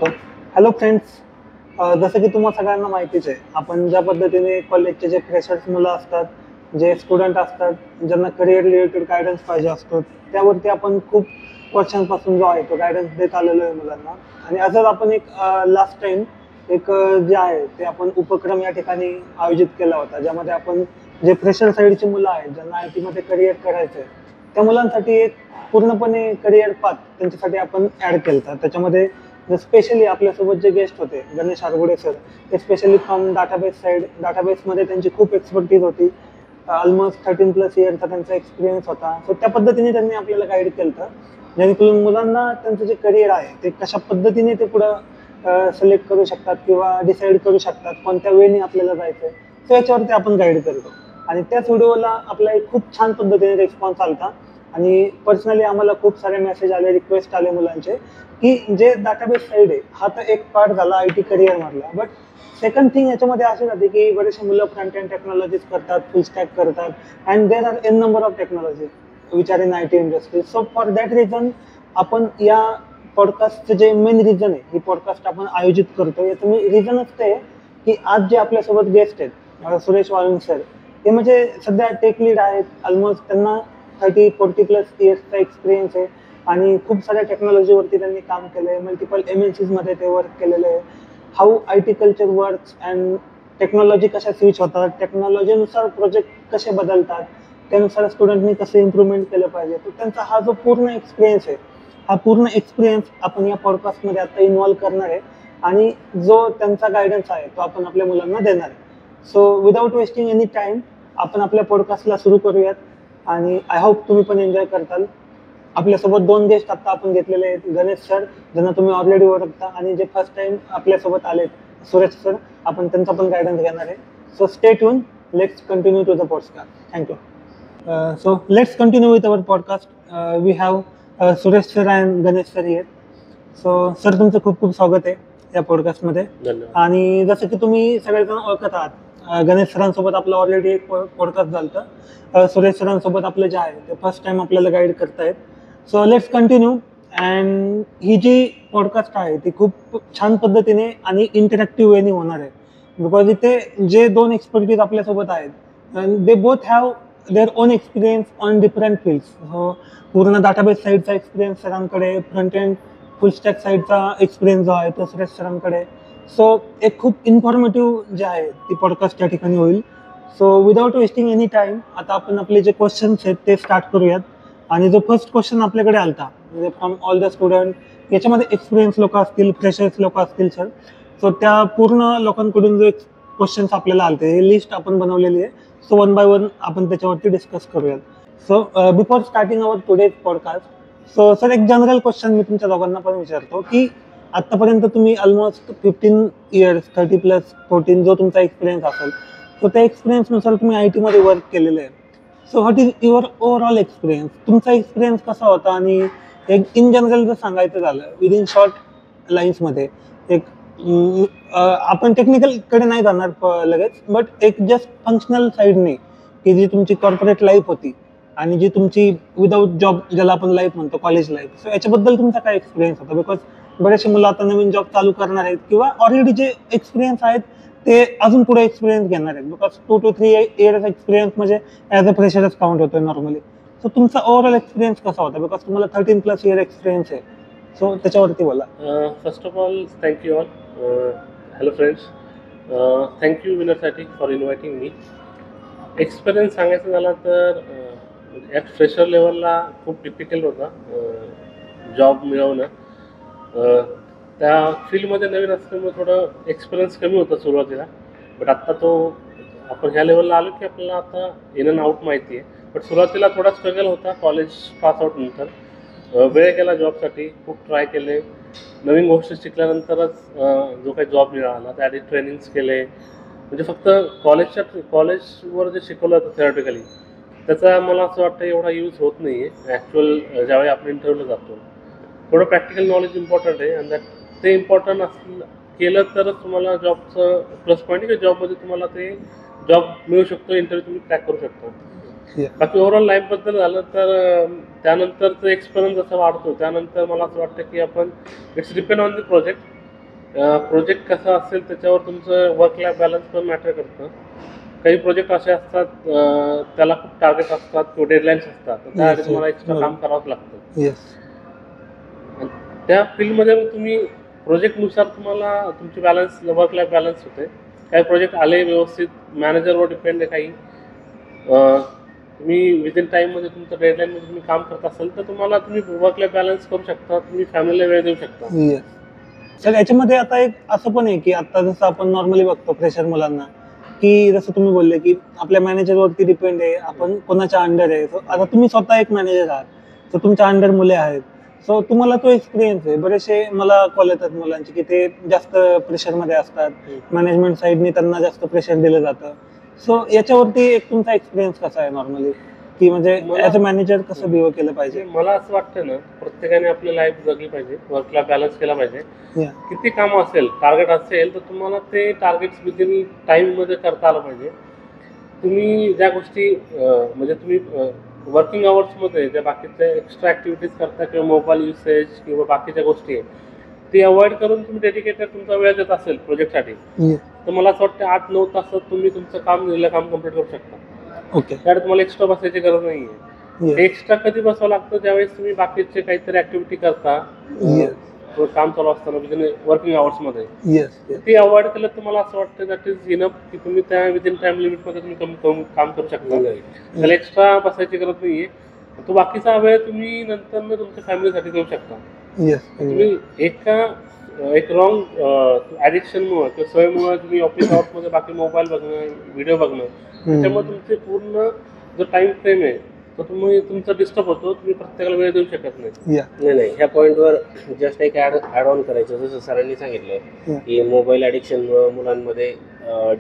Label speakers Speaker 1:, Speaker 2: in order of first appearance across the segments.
Speaker 1: Hello friends, जसं की तुम्हाला सगळ्यांना माहितीच आहे, आपण ज्या पद्धतीने कॉलेजचे जे फ्रेशर्स मुलं असतात, जे स्टुडंट असतात, ज्यांना करिअर रिलेटेड गायडन्स पाहिजे असतो, त्यावरती आपण खूप वर्षांपासून जो आहे तो गायडन्स देत आलेलो आहे मुलांना. आणि असंच आपण एक लास्ट टाइम एक जे आहे ते आपण उपक्रम या ठिकाणी आयोजित केला होता, ज्यामध्ये आपण जे फ्रेशर साईडची मुलं आहेत, ज्यांना आय टीमध्ये करिअर करायचं आहे, त्या मुलांसाठी एक पूर्णपणे करिअर पाथ त्यांच्यासाठी आपण ॲड केला होता. त्याच्यामध्ये स्पेशली आपल्यासोबत जे गेस्ट होते गणेश आरगुडे सर, ते स्पेशली फ्रॉम डाटाबेस साईड, डाटाबेसमध्ये त्यांची खूप एक्सपर्टीज होती. ऑलमोस्ट 13+ इयरचा त्यांचा एक्सपिरियन्स होता. सो त्या पद्धतीने त्यांनी आपल्याला गाईड केलं होतं, जेणेकरून मुलांना त्यांचं जे करिअर आहे ते कशा पद्धतीने ते पुढं सिलेक्ट करू शकतात किंवा डिसाईड करू शकतात कोणत्या वेने आपल्याला जायचं आहे, सो याच्यावरती आपण गाईड करतो. आणि त्याच व्हिडिओला आपला एक खूप छान पद्धतीने रिस्पॉन्स आला आणि पर्सनली आम्हाला खूप सारे मेसेज आले, रिक्वेस्ट आले मुलांचे, की जे डाटाबेस साईड आहे हा तर एक पार्ट झाला आय टी करिअर मधला, बट सेकंड थिंग याच्यामध्ये अशी जाते की बरेचसे मुलं फ्रंट एंड टेक्नॉलॉजीज करतात, फुल स्टॅक करतात, and there are an number of technology which are in I T industry. So for that reason आपण या पॉडकास्टचं जे मेन रिझन आहे, ही पॉडकास्ट आपण आयोजित करतो, याचं मी रिझनच ते आहे की आज जे आपल्यासोबत गेस्ट आहेत सुरेश वाळुंज सर, ते म्हणजे सध्या टेक लीड आहेत. ऑलमोस्ट त्यांना 30-40+ इयर्सचा एक्सपिरियन्स आहे आणि खूप साऱ्या टेक्नॉलॉजीवरती त्यांनी काम केलं आहे. मल्टिपल MNCमध्ये ते वर्क केलेलं आहे. How I T culture works and technology कशा स्विच होतात, टेक्नॉलॉजीनुसार प्रोजेक्ट कसे बदलतात, त्यानुसार स्टुडंटनी कसं इम्प्रूव्हमेंट केलं पाहिजे. तर त्यांचा हा जो पूर्ण एक्सपिरियन्स आहे, हा पूर्ण एक्सपिरियन्स आपण या पॉडकास्टमध्ये आता इन्व्हॉल्व करणार आहे आणि जो त्यांचा गायडन्स आहे तो आपण आपल्या मुलांना देणार आहे. So without wasting any time आपण आपल्या पॉडकास्टला सुरू करूयात आणि आय होप तुम्ही पण एन्जॉय करताल. आपल्यासोबत 2 गेस्ट आता आपण घेतलेले आहेत, गणेश सर ज्यांना तुम्ही ऑलरेडी ओळखता, आणि जे फर्स्ट टाइम आपल्यासोबत आलेत सुरेश सर, आपण त्यांचा पण गायडन्स घेणार आहे. So stay tune, let's continue to the podcast. Thank you. So let's continue with our podcast. We have Suresh sir and Ganesh sir here. So sir, तुमचं खूप खूप स्वागत आहे या पॉडकास्टमध्ये. आणि जसं की तुम्ही सगळेजण ओळखत आहात, गणेश सरांसोबत आपलं ऑलरेडी एक पॉडकास्ट झालं होतं. सुरेश सरांसोबत आपलं जे आहे ते फर्स्ट टाइम आपल्याला गाईड करतायत. So let's continue. अँड ही जी पॉडकास्ट आहे ती खूप छान पद्धतीने आणि इंटरॅक्टिव्ह वेने होणार आहे, बिकॉज इथे जे 2 एक्सपर्टीज आपल्यासोबत आहेत, they both have their own experience on different fields. So पूर्ण डाटाबेस साईडचा एक्सपिरियन्स सरांकडे, फ्रंट एंड फुल स्टॅक साईडचा एक्सपिरियन्स जो आहे तो सुरेश सरांकडे. सो एक खूप इन्फॉर्मेटिव्ह जे आहे ती पॉडकास्ट या ठिकाणी होईल. So without wasting any time आता आपण आपले जे क्वेश्चन्स आहेत ते स्टार्ट करूयात. आणि जो फर्स्ट क्वेश्चन आपल्याकडे आलता म्हणजे फ्रॉम ऑल द स्टुडंट, याच्यामध्ये एक्सपिरियन्स लोक असतील, फ्रेशर्स लोक असतील सर, सो त्या पूर्ण लोकांकडून जो क्वेश्चन्स आपल्याला आलते, हे लिस्ट आपण बनवलेली आहे. सो 1 बाय 1 आपण त्याच्यावरती डिस्कस करूयात. So before starting our today's podcast, so sir एक जनरल क्वेश्चन मी तुमच्या दोघांना पण विचारतो की आतापर्यंत तुम्ही ऑलमोस्ट 15 इयर्स, 30+14 जो तुमचा एक्सपिरियन्स असेल, सो त्या एक्सपिरियन्सनुसार तुम्ही आय टीमध्ये वर्क केलेलं आहे. So what is your overall experience? तुमचा एक्सपिरियन्स कसा होता? आणि एक इन जनरल जर सांगायचं झालं विदिन शॉर्ट लाईन्समध्ये, एक आपण टेक्निकलकडे नाही जाणार लगेच, बट एक जस्ट फंक्शनल साईडने की जी तुमची कॉर्पोरेट लाईफ होती आणि जी तुमची विदाऊट जॉब ज्याला आपण लाईफ म्हणतो, कॉलेज लाईफ, सो याच्याबद्दल तुमचा काय एक्सपिरियन्स होता? बिकॉज बरेचसे मुलं आता नवीन जॉब चालू करणार आहेत किंवा ऑलरेडी जे एक्सपिरियन्स आहेत ते अजून पुढे एक्सपिरियन्स घेणार आहेत, बिकॉज 2 to 3 इयर्स एक्सपिरियन्स म्हणजे ॲज अ फ्रेशरच काउंट होतोय नॉर्मली. सो तुमचा ओव्हरऑल एक्सपिरियन्स कसा होता? बिकॉज तुम्हाला 13+ इयर एक्सपिरियन्स आहे, सो त्याच्यावरती बोला.
Speaker 2: First of all thank you all. Hello friends, thank you विनरसाठी फॉर इन्व्हायटिंग मी. एक्सपिरियन्स सांगायचं झाला तर ॲट फ्रेशर लेवलला खूप डिफिकल्ट होता जॉब मिळवणं. त्या फील्डमध्ये नवीन असल्यामुळे थोडं एक्सपिरियन्स कमी होता सुरुवातीला, बट आत्ता तो आपण ह्या लेवलला आलो की आपल्याला आता इन अँड आऊट माहिती आहे. बट सुरुवातीला थोडा स्ट्रगल होता कॉलेज पासआउट नंतर. वेळ केला जॉबसाठी, खूप ट्राय केले, नवीन गोष्टी शिकल्यानंतरच जो काही जॉब मिळाला त्याआधी ट्रेनिंग्स केले. म्हणजे फक्त कॉलेजवर जे शिकवलं होतं थेरॉटिकली त्याचा मला असं वाटतं एवढा यूज होत नाही आहे ॲक्च्युअल ज्यावेळी आपण इंटरव्ह्यूला जातो. थोडं प्रॅक्टिकल नॉलेज इम्पॉर्टंट आहे, आणि ते इम्पॉर्टंट असलं केलं तरच तुम्हाला जॉबचं प्लस पॉईंट आहे की जॉबमध्ये तुम्हाला ते जॉब मिळू शकतो, इंटरव्ह्यू तुम्ही क्रॅक करू शकता. बाकी ओव्हरऑल लाईफबद्दल झालं तर त्यानंतरचं एक्सपिरियन्स जसा वाढतो त्यानंतर मला असं वाटतं की आपण it's depend on the project. Project कसा असेल त्याच्यावर तुमचं वर्क लाईफ बॅलन्स पण मॅटर करतं. काही प्रोजेक्ट असे असतात त्याला खूप टार्गेट असतात किंवा डेडलाईन्स असतात, तर त्यासाठी
Speaker 1: Yes,
Speaker 2: तुम्हाला
Speaker 1: yes.
Speaker 2: एक्स्ट्रा काम करावंच लागतं.
Speaker 1: येस.
Speaker 2: आणि त्या फील्डमध्ये मग तुम्ही प्रोजेक्टनुसार तुम्हाला तुमची बॅलन्स वर्क लाईफ बॅलन्स होते. काही प्रोजेक्ट आले व्यवस्थित, मॅनेजरवर डिपेंड आहे काही. तुम्ही विदिन टाईममध्ये तुमचं डेडलाईनमध्ये तुम्ही काम करत असाल तर तुम्ही वर्क लाईफ बॅलन्स करू शकता, तुम्ही फॅमिलीला वेळ देऊ शकता.
Speaker 1: येस. सर याच्यामध्ये आता एक असं पण आहे की आता जसं आपण नॉर्मली बघतो फ्रेशर मुलांना, की जसं तुम्ही बोलले की आपल्या मॅनेजरवरती डिपेंड आहे, आपण कोणाच्या अंडर आहे. So, आता तुम्ही स्वतः एक मॅनेजर आहात, तर तुमच्या अंडर मुले आहेत, सो तुम्हाला तो एक्सपिरियन्स आहे. बरेचसे मला कॉल येतात मुलांचे की ते जास्त प्रेशरमध्ये असतात, मॅनेजमेंट साईडने त्यांना जास्त प्रेशर दिलं जातं. सो याच्यावरती एक तुमचा एक्सपिरियन्स कसा आहे नॉर्मली, की म्हणजे ॲज अ मॅनेजर कसं बिहेव केलं पाहिजे?
Speaker 2: मला असं वाटतं ना, प्रत्येकाने आपली लाईफ जगली पाहिजे, वर्क लाईफ बॅलन्स केला पाहिजे.
Speaker 1: Yeah.
Speaker 2: किती काम असेल, टार्गेट असेल तर तुम्हाला ते टार्गेट्स विदिन टाईममध्ये करता आलं पाहिजे. तुम्ही ज्या गोष्टी म्हणजे तुम्ही वर्किंग आवर्समध्ये ज्या बाकीच्या एक्स्ट्रा ॲक्टिव्हिटीज करता किंवा मोबाईल युसेज किंवा बाकीच्या गोष्टी आहेत ती अवॉइड करून तुम्ही डेडिकेटेड तुमचा वेळ देत असेल प्रोजेक्टसाठी,
Speaker 1: Yeah.
Speaker 2: तर मला असं वाटतं 8-9 तासात तुम्ही तुमचं काम दिलेलं काम कम्प्लीट करू शकता.
Speaker 1: ओके.
Speaker 2: त्यात तुम्हाला एक्स्ट्रा बसायची गरज नाही आहे.
Speaker 1: Yes.
Speaker 2: एक्स्ट्रा कधी बसावं लागतं ज्यावेळेस तुम्ही बाकीचे काहीतरी ऍक्टिव्हिटी करता,
Speaker 1: Yes.
Speaker 2: काम चालू असताना विदिन वर्किंग आवर्समध्ये.
Speaker 1: येस.
Speaker 2: ते अवॉइड केलं तर मला असं वाटतं दॅट इज इनफ की तुम्ही त्या विदिन टाइम लिमिटमध्ये तुम्ही काम करू शकता. त्याला एक्स्ट्रा बसायची गरज नाही आहे. तो बाकीचा वेळ तुम्ही नंतर तुमच्या फॅमिलीसाठी देऊ शकता.
Speaker 1: येस.
Speaker 2: तुम्ही एक रॉंग ॲडिक्शनमुळे किंवा सवयीमुळे तुम्ही ऑफिस आवर्समध्ये बाकी मोबाईल बघणं, व्हिडिओ बघणं, त्याच्यामुळे तुमचे पूर्ण जो टाइम फ्रेम आहे तो तुमचा डिस्टर्ब होतो. तुम्ही प्रत्येकाला वेळ देऊ शकत नाही.
Speaker 3: नाही, ह्या पॉईंटवर जस्ट एक ॲड ऑन करायचं. जसं सरांनी सांगितलं की मोबाईल ॲडिक्शनमुळे मुलांमध्ये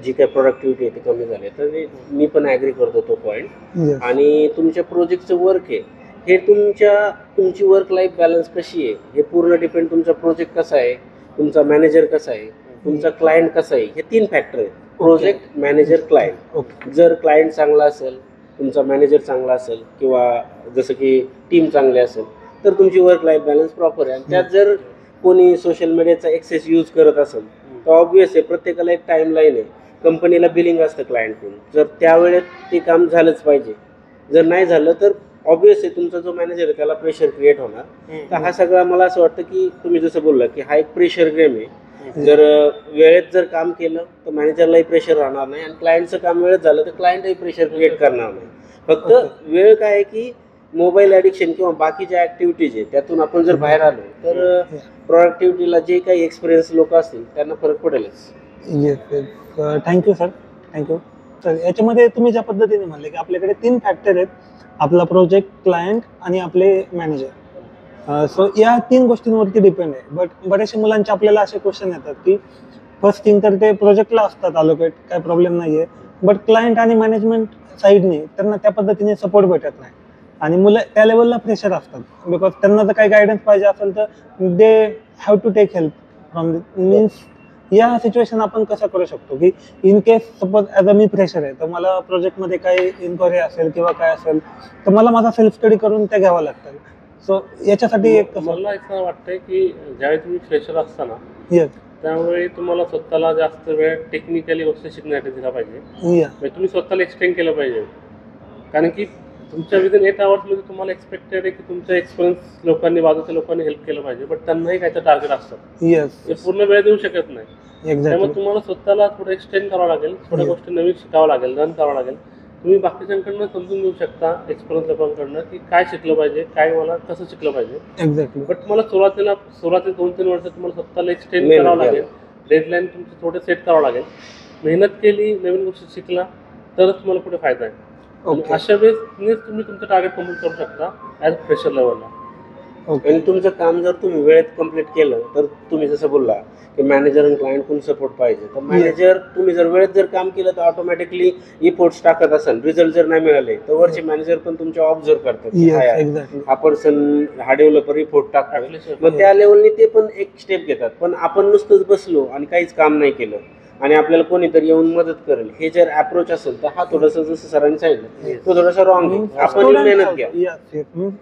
Speaker 3: जी काही प्रोडक्टिव्हिटी आहे ती कमी झाली, तर मी पण ॲग्री करतो तो पॉईंट. आणि तुमच्या प्रोजेक्टचं वर्क आहे हे तुमची वर्क लाईफ बॅलन्स कशी आहे हे पूर्ण डिपेंड. तुमचा प्रोजेक्ट कसा आहे, तुमचा मॅनेजर कसा आहे, तुमचा क्लायंट कसा आहे, हे 3 फॅक्टर आहेत: प्रोजेक्ट, मॅनेजर, क्लायंट. जर क्लायंट चांगला असेल, तुमचा मॅनेजर चांगला असेल किंवा जसं की टीम चांगली असेल तर तुमची वर्क लाईफ बॅलन्स प्रॉपर आहे. आणि त्यात जर कोणी सोशल मीडियाचा एक्सेस यूज करत असेल तर ऑब्वियस आहे प्रत्येकाला एक टाईम लाईन आहे. कंपनीला बिलिंग असतं क्लायंटकडून, जर त्यावेळेत ते काम झालंच पाहिजे. जर नाही झालं तर ऑब्वियस आहे तुमचा जो मॅनेजर आहे त्याला प्रेशर क्रिएट होणार. तर हा सगळा मला असं वाटतं की तुम्ही जसं बोलला की हा एक प्रेशर गेम आहे. जर वेळेत जर काम केलं तर मॅनेजरलाही प्रेशर राहणार नाही, आणि क्लायंटचं काम वेळेत झालं तर क्लायंटही प्रेशर क्रिएट करणार नाही. फक्त वेळ काय आहे की मोबाईल ॲडिक्शन किंवा बाकीच्या ॲक्टिव्हिटीज आहे त्यातून आपण जर बाहेर आलो तर प्रोडक्टिव्हिटीला जे काही एक्सपिरियन्स लोक असतील त्यांना फरक पडेलच.
Speaker 1: Yes. Thank you sir. Thank you sir. याच्यामध्ये तुम्ही ज्या पद्धतीने म्हणले की आपल्याकडे 3 फॅक्टर आहेत: आपला प्रोजेक्ट, क्लायंट आणि आपले मॅनेजर. सो या 3 गोष्टींवरती डिपेंड आहे. बट बऱ्याचशा मुलांचे आपल्याला असे क्वेश्चन येतात की फर्स्ट थिंग तर ते प्रोजेक्टला असतात अलोकेट, काय प्रॉब्लेम नाही आहे, बट क्लायंट आणि मॅनेजमेंट साईडने त्यांना त्या पद्धतीने सपोर्ट भेटत नाही, आणि मुलं त्या लेवलला प्रेशर असतात. बिकॉज त्यांना जर काही गायडन्स पाहिजे असेल तर they have to take help from means. या सिच्युएशन आपण कसं करू शकतो की in case suppose as a मी फ्रेशर आहे तर मला प्रोजेक्टमध्ये काही इन्क्वायरी असेल किंवा काय असेल तर मला माझा सेल्फ स्टडी करून त्या घ्यावं लागतं. सो याच्यासाठी एक
Speaker 2: मला असं वाटतंय की ज्यावेळी तुम्ही फ्रेशर असताना
Speaker 1: येस
Speaker 2: त्यामुळे तुम्हाला स्वतःला जास्त वेळ टेक्निकली गोष्टी शिकण्यासाठी दिला पाहिजे. म्हणजे तुम्ही स्वतःला एक्सटेंड केलं पाहिजे, कारण की तुमच्या विदिन 8 आवर्समध्ये तुम्हाला एक्सपेक्टेड आहे की तुमचा एक्सपिरियन्स लोकांनी, बाजूच्या लोकांनी हेल्प केलं पाहिजे, बट त्यांनाही काहीतरी टार्गेट असतं.
Speaker 1: येस.
Speaker 2: ते पूर्ण वेळ देऊ शकत नाही. त्यामुळे तुम्हाला स्वतःला थोडं एक्सटेंड करावं लागेल, थोड्या गोष्टी नवीन शिकावं लागेल, लर्न करावं लागेल. तुम्ही बाकीच्यांकडनं समजून घेऊ शकता एक्सपिरियन्स लोकांकडनं की काय शिकलं पाहिजे, काय मला कसं शिकलं पाहिजे.
Speaker 1: एक्झॅक्टली.
Speaker 2: बट मला सुरुवातीला 2-3 वर्ष तुम्हाला स्वतःला एक्सटेंड करावं लागेल, डेडलाईन तुमचे थोडे सेट करावं लागेल. मेहनत केली, नवीन गोष्टी शिकला तरच तुम्हाला पुढे फायदा आहे. अशा वेळेस तुम्ही तुमचं टार्गेट कम्प्लीट करू शकता ॲज प्रेशर लेवलला.
Speaker 3: आणि तुमचं काम जर तुम्ही वेळेत कंप्लीट केलं तर तुम्ही जसं बोलला की मॅनेजर आणि क्लायंट कोण सपोर्ट पाहिजे, तर मॅनेजर तुम्ही जर वेळेत जर काम केलं तर ऑटोमॅटिकली इफोर्ट्स टाकत असाल. रिझल्ट जर नाही मिळाले तर वरचे मॅनेजर पण तुमचे ऑब्झर्व करतात, हा पर्सन हा डेव्हलपर रिपोर्ट टाकतो, मग त्या लेवलने ते पण एक स्टेप घेतात. पण आपण नुसतंच बसलो आणि काहीच काम नाही केलं आणि आपल्याला कोणीतरी येऊन मदत करेल हे जर अप्रोच असेल तर हा थोडासा जसं सरांनी सांगितलं तो थोडासा रॉंग आहे. आपण मेहनत घ्या.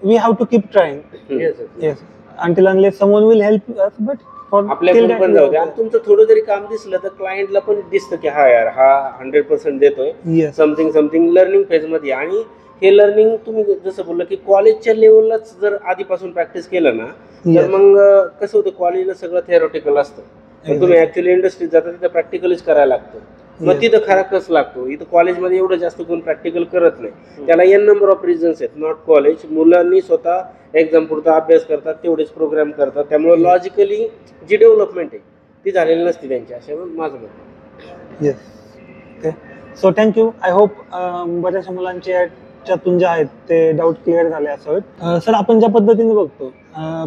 Speaker 1: We have to keep trying. Yes. until unless someone will help us, but for
Speaker 3: आपल्याकडून
Speaker 1: till that
Speaker 3: पण
Speaker 1: we
Speaker 3: जाऊ
Speaker 1: are
Speaker 3: दे. आणि तुमचं थोडं जरी काम दिसलं तर क्लायंटला पण दिसतं की हा यार हा 100% देतोय
Speaker 1: okay. Yes.
Speaker 3: Something learning phase मध्ये. आणि हे लर्निंग तुम्ही जसं बोललं की कॉलेजच्या लेवललाच जर आधीपासून प्रॅक्टिस केलं ना तर
Speaker 1: Yes.
Speaker 3: मग कसं होतं, कॉलेजला सगळं थेरोटिकल असतं, पण तुम्ही ऍक्च्युअली इंडस्ट्रीत जाता तिथं प्रॅक्टिकलच करायला लागतं. मग
Speaker 1: Yes.
Speaker 3: तिथं खरा कस लागतो. इथं कॉलेजमध्ये एवढं जास्त कोण प्रॅक्टिकल करत नाही. त्याला एन नंबर ऑफ रिझन्स आहेत. नॉट कॉलेज, मुलांनी स्वतः एक्झाम पुरता अभ्यास करतात, तेवढेच प्रोग्राम करतात, त्यामुळे लॉजिकली जी डेव्हलपमेंट आहे ती झालेली नसते त्यांची, असे माझं मत आहे.
Speaker 1: Yes. Okay, so thank you. I hope बऱ्याचशा मुलांचे याच्यातून जे आहेत ते डाऊट क्लिअर झाले असावेत. सर, आपण ज्या पद्धतीने बघतो,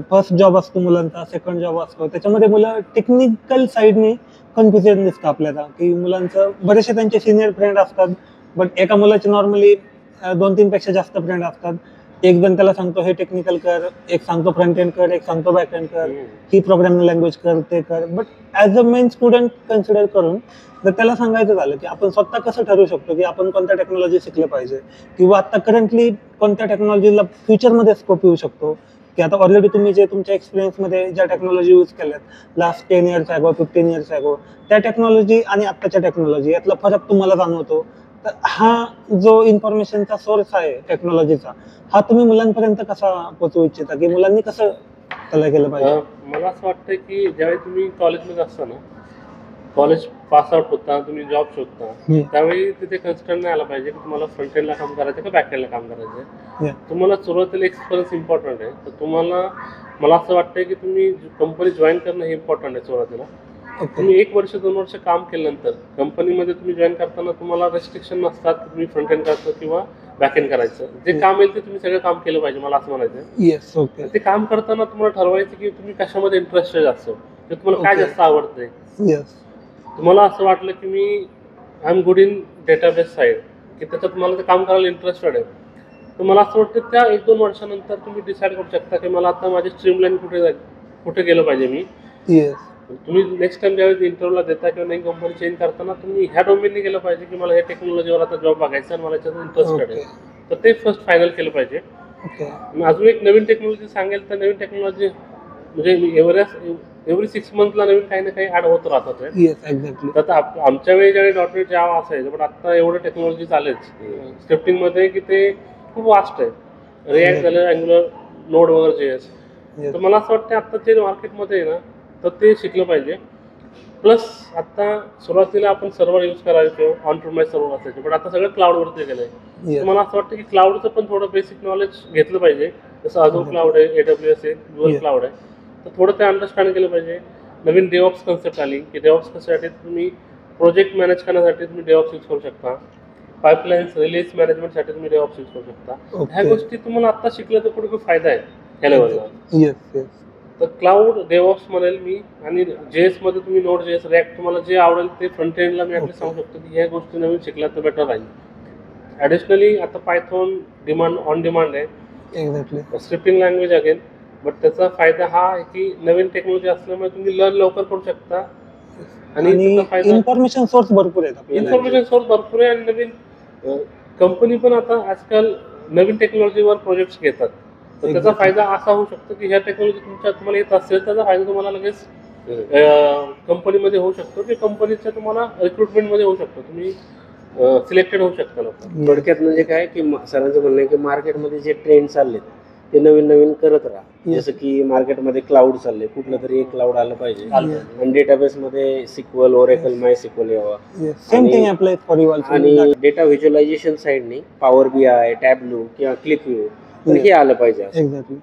Speaker 1: फर्स्ट जॉब असतो मुलांचा, सेकंड जॉब असतो, त्याच्यामध्ये मुलं टेक्निकल साईडने कन्फ्युजन दिसतं आपल्याला, की मुलांचं बरेचसे त्यांचे सिनियर फ्रेंड असतात, बट एका मुलाचे नॉर्मली 2-3 पेक्षा जास्त फ्रेंड असतात. एक जण त्याला सांगतो हे टेक्निकल कर, एक सांगतो फ्रंट एंड कर, एक सांगतो बॅक एंड कर, ही प्रोग्रामिंग लँग्वेज कर, ते कर. But as a main student consider करून जर त्याला सांगायचं झालं की आपण स्वतः कसं ठरवू शकतो की आपण कोणत्या टेक्नॉलॉजी शिकलं पाहिजे, किंवा आता करंटली कोणत्या टेक्नॉलॉजीला फ्युचरमध्ये स्कोप येऊ शकतो, की आता ऑलरेडी तुम्ही जे तुमच्या एक्सपिरियन्समध्ये ज्या टेक्नॉलॉजी यूज केल्यात last 10 years ago, 15 years ago, त्या टेक्नॉलॉजी आणि आत्ताच्या टेक्नॉलॉजी यातला फरक तुम्हाला जाणवतो. तर हा जो इन्फॉर्मेशनचा सोर्स आहे टेक्नॉलॉजीचा, हा तुम्ही मुलांपर्यंत कसा पोहोचवू इच्छिता, की मुलांनी कसं त्याला केलं पाहिजे?
Speaker 2: मला असं वाटतं की ज्यावेळी तुम्ही कॉलेजमध्ये असता ना, कॉलेज पास आउट होता, तुम्ही जॉब शोधता, त्यावेळी तिथे कन्सिडर नाही आला पाहिजे की तुम्हाला फ्रंट एंडला काम करायचं का बॅक एंडला काम करायचं. तुम्हाला सुरुवातीला एक्सपिरियन्स इम्पॉर्टंट आहे. तर तुम्हाला, मला असं वाटतं की तुम्ही कंपनी जॉईन करणं हे इम्पॉर्टंट आहे सुरुवातीला. तुम्ही 1 वर्ष 2 वर्ष काम केल्यानंतर कंपनीमध्ये तुम्ही जॉईन करताना तुम्हाला रेस्ट्रिक्शन नसतात की तुम्ही फ्रंट एंड करायचं किंवा बॅक एंड करायचं. जे काम येईल ते तुम्ही सगळं काम केलं पाहिजे, मला असं म्हणायचं.
Speaker 1: येस. ओके.
Speaker 2: ते काम करताना तुम्हाला ठरवायचं की तुम्ही कशामध्ये इंटरेस्टेड असतो, ते तुम्हाला काय जास्त आवडतंय.
Speaker 1: येस.
Speaker 2: तुम्हाला असं वाटलं की मी I am good in database side, की त्याच्यात तुम्हाला ते काम करायला इंटरेस्टेड आहे, तर मला असं वाटतं त्या 1-2 वर्षानंतर तुम्ही डिसाईड करू शकता की मला आता माझी स्ट्रीमलाईन कुठे गेलं पाहिजे मी.
Speaker 1: येस.
Speaker 2: तुम्ही नेक्स्ट टाइम ज्यावेळेस इंटरव्ह्यूला देता किंवा नवीन कंपनी चेंज करताना तुम्ही ह्या डोमेनने गेलं पाहिजे की मला हे टेक्नॉलॉजीवर आता जॉब बघायचा आणि मला याच्यात इंटरेस्टेड आहे, तर ते फर्स्ट फायनल केलं पाहिजे.
Speaker 1: ओके.
Speaker 2: अजून एक नवीन टेक्नॉलॉजी सांगेल तर नवीन टेक्नॉलॉजी म्हणजे एव्हरी 6 मंथला नवीन काही ना काही ॲड होत राहतात.
Speaker 1: Yes, exactly.
Speaker 2: तर आमच्या वेळी ज्यावेळी .NET जावा असायचं, पण आता एवढं टेक्नॉलॉजी चालेल स्क्रिप्टिंगमध्ये की ते खूप वास्ट आहे. रिॲक्ट झालं, अँग्युलर, नोड वगैरे JS. तर मला असं वाटतं आता ते मार्केटमध्ये आहे ना, तर ते शिकलं पाहिजे. प्लस आता सुरुवातीला आपण सर्व्हर यूज करायचो, ऑन प्रिमाइस सर्व्हर असायचे, पण आता सगळं क्लाउडवरती गेलं आहे. तर मला असं वाटतं की क्लाउडचं पण थोडं बेसिक नॉलेज घेतलं पाहिजे. जसं Azure क्लाउड आहे, AWS आहे, Google क्लाउड आहे, तर थोडं ते अंडरस्टँड केलं पाहिजे. नवीन डेव्हऑप्स कन्सेप्ट आली की डेव्हऑप्स कशासाठी तुम्ही प्रोजेक्ट मॅनेज करण्यासाठी तुम्ही डेव्हऑप्स यूज करू शकता, पाईपलाईन्स रिलीज मॅनेजमेंटसाठी तुम्ही डेव्हऑप्स यूज करू शकता. ह्या गोष्टी तुम्हाला आता शिकलं तर पुढे खूप फायदा आहे ह्या लेवलला.
Speaker 1: येस. येस.
Speaker 2: तर क्लाउड डेव्हऑप्स म्हणेल मी, आणि JS मध्ये तुम्ही नोड JS, रिॲक्ट, तुम्हाला जे आवडेल ते फ्रंट एंडला मी ॲटलीस्ट सांगू शकतो की ह्या गोष्टी नवीन शिकल्या तर बेटर राहील. ॲडिशनली आता पायथॉन ऑन डिमांड आहे,
Speaker 1: exactly.
Speaker 2: Scripting language again. But त्याचा फायदा हा आहे की नवीन टेक्नॉलॉजी असल्यामुळे तुम्ही लर्न लवकर करू शकता, आणि
Speaker 1: इन्फॉर्मेशन सोर्स भरपूर आहेत आपल्याला.
Speaker 2: इन्फॉर्मेशन सोर्स भरपूर आहे, आणि नवीन कंपनी पण आता आजकाल नवीन टेक्नॉलॉजीवर प्रोजेक्ट्स घेतात. तर त्याचा फायदा असा होऊ शकतो की ह्या टेक्नॉलॉजी तुम्हाला येत असेल, त्याचा फायदा तुम्हाला लगेच कंपनीमध्ये होऊ शकतो, की कंपनीच्या तुम्हाला रिक्रुटमेंटमध्ये होऊ शकतो, तुम्ही सिलेक्टेड होऊ शकता लवकर.
Speaker 3: थोडक्यात म्हणजे काय की सरांचं म्हणणं आहे की मार्केटमध्ये जे ट्रेंड चाललेत ते नवीन नवीन करत राहा. जसं की मार्केटमध्ये क्लाउड चालले, कुठलं तरी एक क्लाउड आलं पाहिजे, आणि डेटाबेसमध्ये SQL, Oracle, MySQL यावा.
Speaker 1: Same thing apply for you also.
Speaker 3: आणि डेटा व्हिज्युअलायझेशन साईडने पॉवर BI, टॅब्लू किंवा क्लिकव्ह्यू, तर हे आलं पाहिजे.
Speaker 1: एक्झॅक्टली.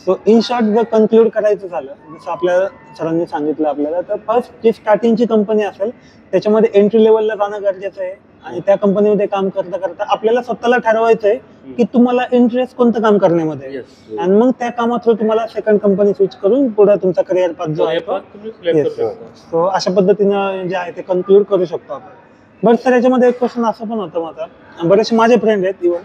Speaker 1: सो इन शॉर्ट जर कन्क्लूड करायचं झालं, जसं आपल्या सरांनी सांगितलं आपल्याला, तर फर्स्ट जी स्टार्टिंगची कंपनी असेल त्याच्यामध्ये एंट्री लेवलला जाणं गरजेचं आहे, आणि त्या कंपनीमध्ये काम करता करता आपल्याला स्वतःला ठरवायचं आहे की तुम्हाला इंटरेस्ट कोणतं काम करण्यामध्ये आहे, आणि मग त्या कामा थ्रू तुम्हाला सेकंड कंपनी स्विच करून पुढे तुमचा करिअर पाथ जो आहे तो. सो अशा पद्धतीनं जे आहे ते कन्क्लूड करू शकतो आपण. बट सर, याच्यामध्ये एक क्वेश्चन असं पण होतं माझा, बरेचसे माझे फ्रेंड आहेत इव्हन,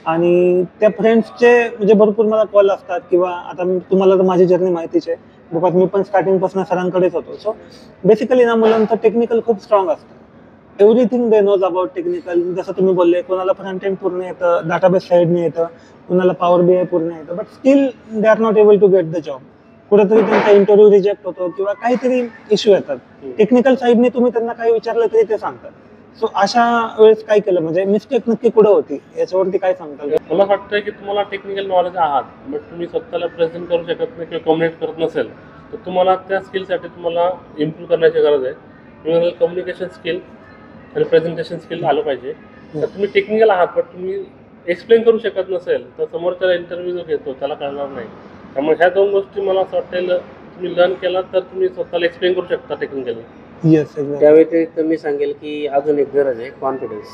Speaker 1: आणि त्या फ्रेंड्सचे म्हणजे भरपूर मला कॉल असतात, किंवा आता तुम्हाला तर माझी जर्नी माहितीच आहे, बिकॉज मी पण स्टार्टिंगपासून सरांकडेच होतो. सो बेसिकली ना, मुलांचं टेक्निकल खूप स्ट्रॉंग असतं, everything they knows about technical. जसं तुम्ही बोलले, कोणाला फ्रंट एंड पूर्ण येतं, डाटाबेस साईडने येतं, कोणाला पॉवर बी आय पूर्ण येतं, but still they are not able to get the job. कुठेतरी त्यांचा इंटरव्ह्यू रिजेक्ट होतो किंवा काहीतरी इश्यू येतात. टेक्निकल साईडने तुम्ही त्यांना काही विचारलं तरी ते सांगतात. सो अशा वेळेस काय केलं, म्हणजे मिस्टेक नक्की कुठं होती याच्यावरती काय सांगताल?
Speaker 2: मला वाटतं की तुम्हाला टेक्निकल नॉलेज आहात, बट तुम्ही स्वतःला प्रेझेंट करू शकत नाही किंवा कम्युनिकेट करत नसेल, तर तुम्हाला त्या स्किलसाठी तुम्हाला इम्प्रूव्ह करण्याची गरज आहे. तुम्हाला कम्युनिकेशन स्किल आणि प्रेझेंटेशन स्किल आलं पाहिजे. तर तुम्ही टेक्निकल आहात, बट तुम्ही एक्सप्लेन करू शकत नसेल तर समोरच्याला इंटरव्ह्यू जो घेतो त्याला कळणार नाही. त्यामुळे ह्या दोन गोष्टी मला असं वाटतं तुम्ही लर्न केला तर तुम्ही स्वतःला एक्सप्लेन करू शकता टेक्निकली.
Speaker 1: येस,
Speaker 3: त्या व्यतिरिक्त मी सांगेल की अजून एक गरज आहे कॉन्फिडन्स.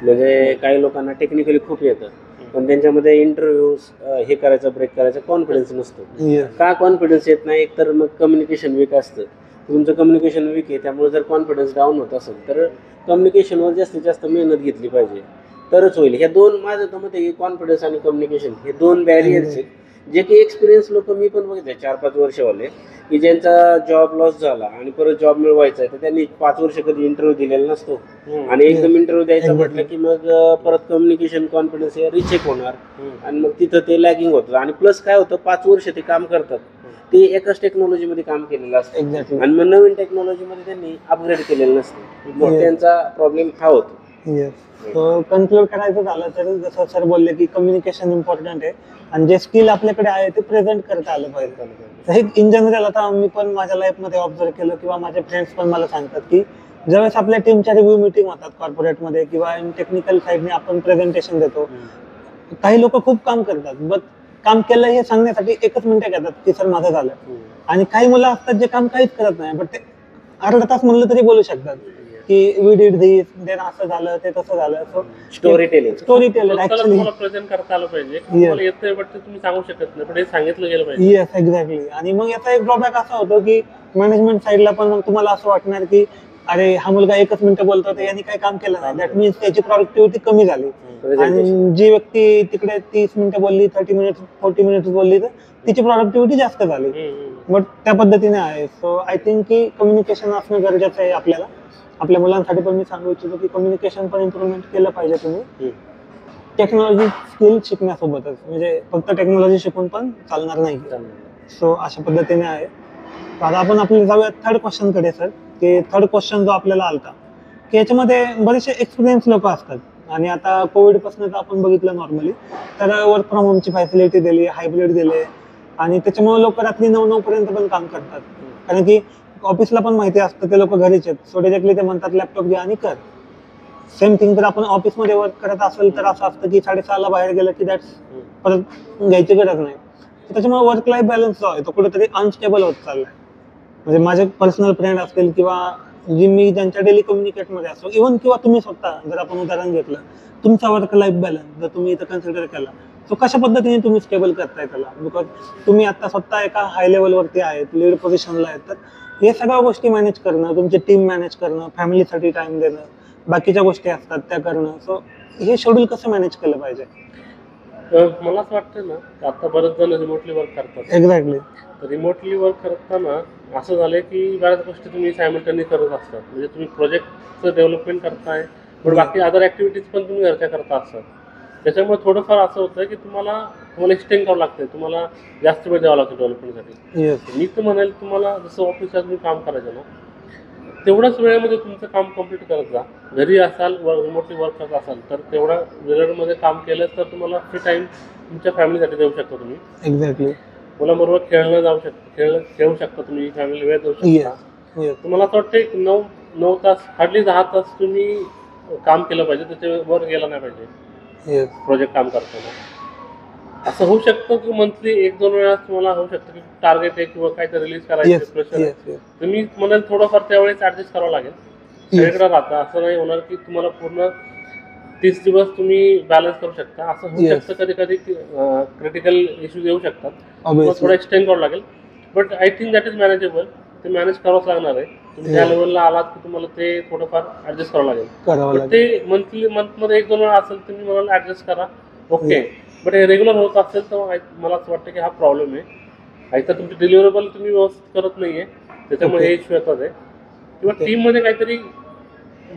Speaker 3: म्हणजे काही लोकांना टेक्निकली खूप येतं, पण त्यांच्यामध्ये इंटरव्ह्यू हे करायचं, ब्रेक करायचा कॉन्फिडन्स नसतो. का कॉन्फिडन्स येत नाही? एक तर मग कम्युनिकेशन वीक असतं. तुमचं कम्युनिकेशन वीक आहे, त्यामुळे जर कॉन्फिडन्स डाऊन होत असेल तर कम्युनिकेशनवर जास्तीत जास्त मेहनत घेतली पाहिजे, तरच होईल. ह्या दोन, माझं तर मत आहे, कॉन्फिडन्स आणि कम्युनिकेशन हे दोन बॅरियर्स आहेत, जे की एक्सपिरियन्स लोक मी पण बघितले 4-5 वर्षवाले, की ज्यांचा जॉब लॉस झाला आणि परत जॉब मिळवायचा आहे तर त्यांनी 5 वर्ष कधी इंटरव्ह्यू दिलेला नसतो. आणि एकदम इंटरव्ह्यू द्यायचा म्हटलं की मग परत कम्युनिकेशन कॉन्फिडन्स हे रिचेक होणार आणि मग तिथं ते लॅगिंग होतं. आणि प्लस काय होतं, 5 वर्ष ते काम करतात, ते एकाच टेक्नॉलॉजीमध्ये काम केलेलं असतं
Speaker 1: एक्झॅक्टली.
Speaker 3: आणि मग नवीन टेक्नॉलॉजीमध्ये त्यांनी अपग्रेड केलेलं नसतं, मग त्यांचा प्रॉब्लेम हा होतो.
Speaker 1: येस. सो कन्क्लूड करायचं झालं तर जसं सर बोलले की कम्युनिकेशन इम्पॉर्टंट आहे आणि जे स्किल आपल्याकडे आहे ते प्रेझेंट करता आलं पाहिजे. तर हे इन जनरल आता मी पण माझ्या लाईफमध्ये ऑब्झर्व केलं किंवा माझे फ्रेंड्स पण मला सांगतात की ज्यावेळेस आपल्या टीमच्या रिव्ह्यू मिटिंग होतात कॉर्पोरेटमध्ये किंवा टेक्निकल साईडने आपण प्रेझेंटेशन देतो, काही लोक खूप काम करतात, बट काम केलं हे सांगण्यासाठी 1 मिनिट घेतात की सर माझं झालं. आणि काही मुलं असतात जे काम काहीच करत नाही, बट ते अर्धा तास म्हणलं तरी बोलू शकतात की वी डिड दिस, देन असं झालं, ते तसं झालं. सो
Speaker 3: स्टोरी टेलिंग
Speaker 2: स्वतःला
Speaker 1: ऍक्च्युली.
Speaker 2: तुम्हाला प्रेझेंट करता आलं पाहिजे. तुम्हाला येतंय बट ते तुम्ही सांगू शकत नाही, पण हे सांगितलं गेलं पाहिजे.
Speaker 1: Yes, exactly. आणि मग याचा एक ड्रॉबॅक असा होतो की मॅनेजमेंट साईडला पण मग तुम्हाला असं वाटणार की अरे हा मुलगा 1 मिनिट बोलतो तर यांनी काही काम केलं नाही, दॅट मीन्स त्याची प्रोडक्टिव्हिटी कमी झाली. आणि जी व्यक्ती तिकडे 30 मिनिटं बोलली, 30 मिनिट्स 40 मिनिट्स बोलली तर तिची प्रोडक्टिव्हिटी जास्त झाली. बट त्या पद्धतीने आहे. सो आय थिंक की कम्युनिकेशन असणं गरजेचं आहे आपल्याला. आपल्या मुलांसाठी पण मी सांगू इच्छितो की कम्युनिकेशन पण इम्प्रूव्हमेंट केलं पाहिजे तुम्ही टेक्नॉलॉजी स्किल शिकण्यासोबतच. म्हणजे फक्त टेक्नॉलॉजी शिकून पण चालणार नाही. सो अशा पद्धतीने आहे. तर आता आपण आपल्याला जाऊया थर्ड क्वेश्चनकडे सर. की थर्ड क्वेश्चन जो आपल्याला आलता की याच्यामध्ये बरेचसे एक्सपिरियन्स लोक असतात आणि आता कोविडपासून आपण बघितलं नॉर्मली तर वर्क फ्रॉम होमची फॅसिलिटी दिली, हायब्रिड दिले आणि त्याच्यामुळे लोक रात्री 9 पर्यंत पण काम करतात. कारण की ऑफिसला पण माहिती असतं ते लोक घरीच आहेत. सो डिरेक्टली ते म्हणतात लॅपटॉप घ्या आणि कर. सेम थिंग जर आपण ऑफिसमध्ये वर्क करत असेल तर असं असतं की 6:30ला बाहेर गेलं की दॅट्स परत घ्यायची गरज नाही. त्याच्यामुळे वर्क लाईफ बॅलन्स जो आहे तो कुठेतरी अनस्टेबल होत चाललाय. म्हणजे माझे पर्सनल फ्रेंड असतील किंवा जी मी ज्यांच्या डेली कम्युनिकेटमध्ये असतो, इव्हन किंवा तुम्ही स्वतः जर आपण उदाहरण घेतलं तुमचा वर्क लाईफ बॅलन्स जर तुम्ही इथं कन्सिडर केला तो कशा पद्धतीने तुम्ही स्टेबल करताय त्याला. बिकॉज तुम्ही आता स्वतः एका हाय लेवलवरती आहेत, लीड पोझिशनला आहेत, तर हे सगळ्या गोष्टी मॅनेज करणं, तुमची टीम मॅनेज करणं, फॅमिलीसाठी टाइम देणं, बाकीच्या गोष्टी असतात त्या करणं. सो हे शेड्यूल कसं मॅनेज केलं पाहिजे?
Speaker 2: मला असं वाटतं ना, आता बरेच जण रिमोटली वर्क करतात.
Speaker 1: एक्झॅक्टली.
Speaker 2: रिमोटली वर्क करताना असं झालंय की बऱ्याच गोष्टी तुम्ही सायमल्टेनियस करत असतात. म्हणजे तुम्ही प्रोजेक्टचं डेव्हलपमेंट करताय, पण बाकी अदर ॲक्टिव्हिटीज पण तुम्ही घरच्या करता असतात. त्याच्यामुळे थोडंफार असं होतं की तुम्हाला एक्सटेंड करावं लागतं, तुम्हाला जास्त वेळ द्यावा लागतो डेव्हलपमेंटसाठी. मी तर म्हणेल तुम्हाला जसं ऑफिसला तुम्ही काम करायचं ना, तेवढ्याच वेळेमध्ये तुमचं काम कम्प्लीट करत जा. घरी असाल, रिमोटली वर्क करत असाल तर तेवढ्या वेळेमध्ये काम केलं तर तुम्हाला फ्री टाईम तुमच्या फॅमिलीसाठी देऊ शकता तुम्ही.
Speaker 1: एक्झॅक्टली.
Speaker 2: मुलांबरोबर खेळू शकता तुम्ही, फॅमिली वेळ देऊ शकता. तुम्हाला असं वाटतं की 9 तास, हार्डली 10 तास तुम्ही काम केलं पाहिजे, त्याच्यावर गेलं नाही पाहिजे प्रोजेक्ट काम करताना. असं होऊ शकतं की मंथली 1-2 वेळा तुम्हाला होऊ शकतं की टार्गेट आहे किंवा काहीतरी रिलीज करायचं प्रेशर आहे, तुम्ही म्हणाल थोडंफार त्यावेळेस ऍडजस्ट करावं लागेल. सगळीकडे राहता असं नाही होणार की तुम्हाला पूर्ण 30 दिवस तुम्ही बॅलन्स करू शकता. असं होऊ शकतं कधी कधी क्रिटिकल इश्यूज येऊ शकतात, थोडं एक्सटेंड करावं लागेल. But I think that is manageable. ते मॅनेज करावंच लागणार आहे. तुम्ही त्या लेवलला आलात की तुम्हाला ते थोडंफार ऍडजस्ट करावं लागेल. ते मंथमध्ये 1-2 वेळा असेल तुम्ही म्हणाल ऍडजस्ट करा, ओके. बट हे रेग्युलर होत असेल तर मला असं वाटतं की हा प्रॉब्लेम आहे. तर तुमची डिलिव्हरेबल तुम्ही व्यवस्थित करत नाहीये, त्याच्यामुळे हे इश्यू येतात आहे. किंवा टीममध्ये काहीतरी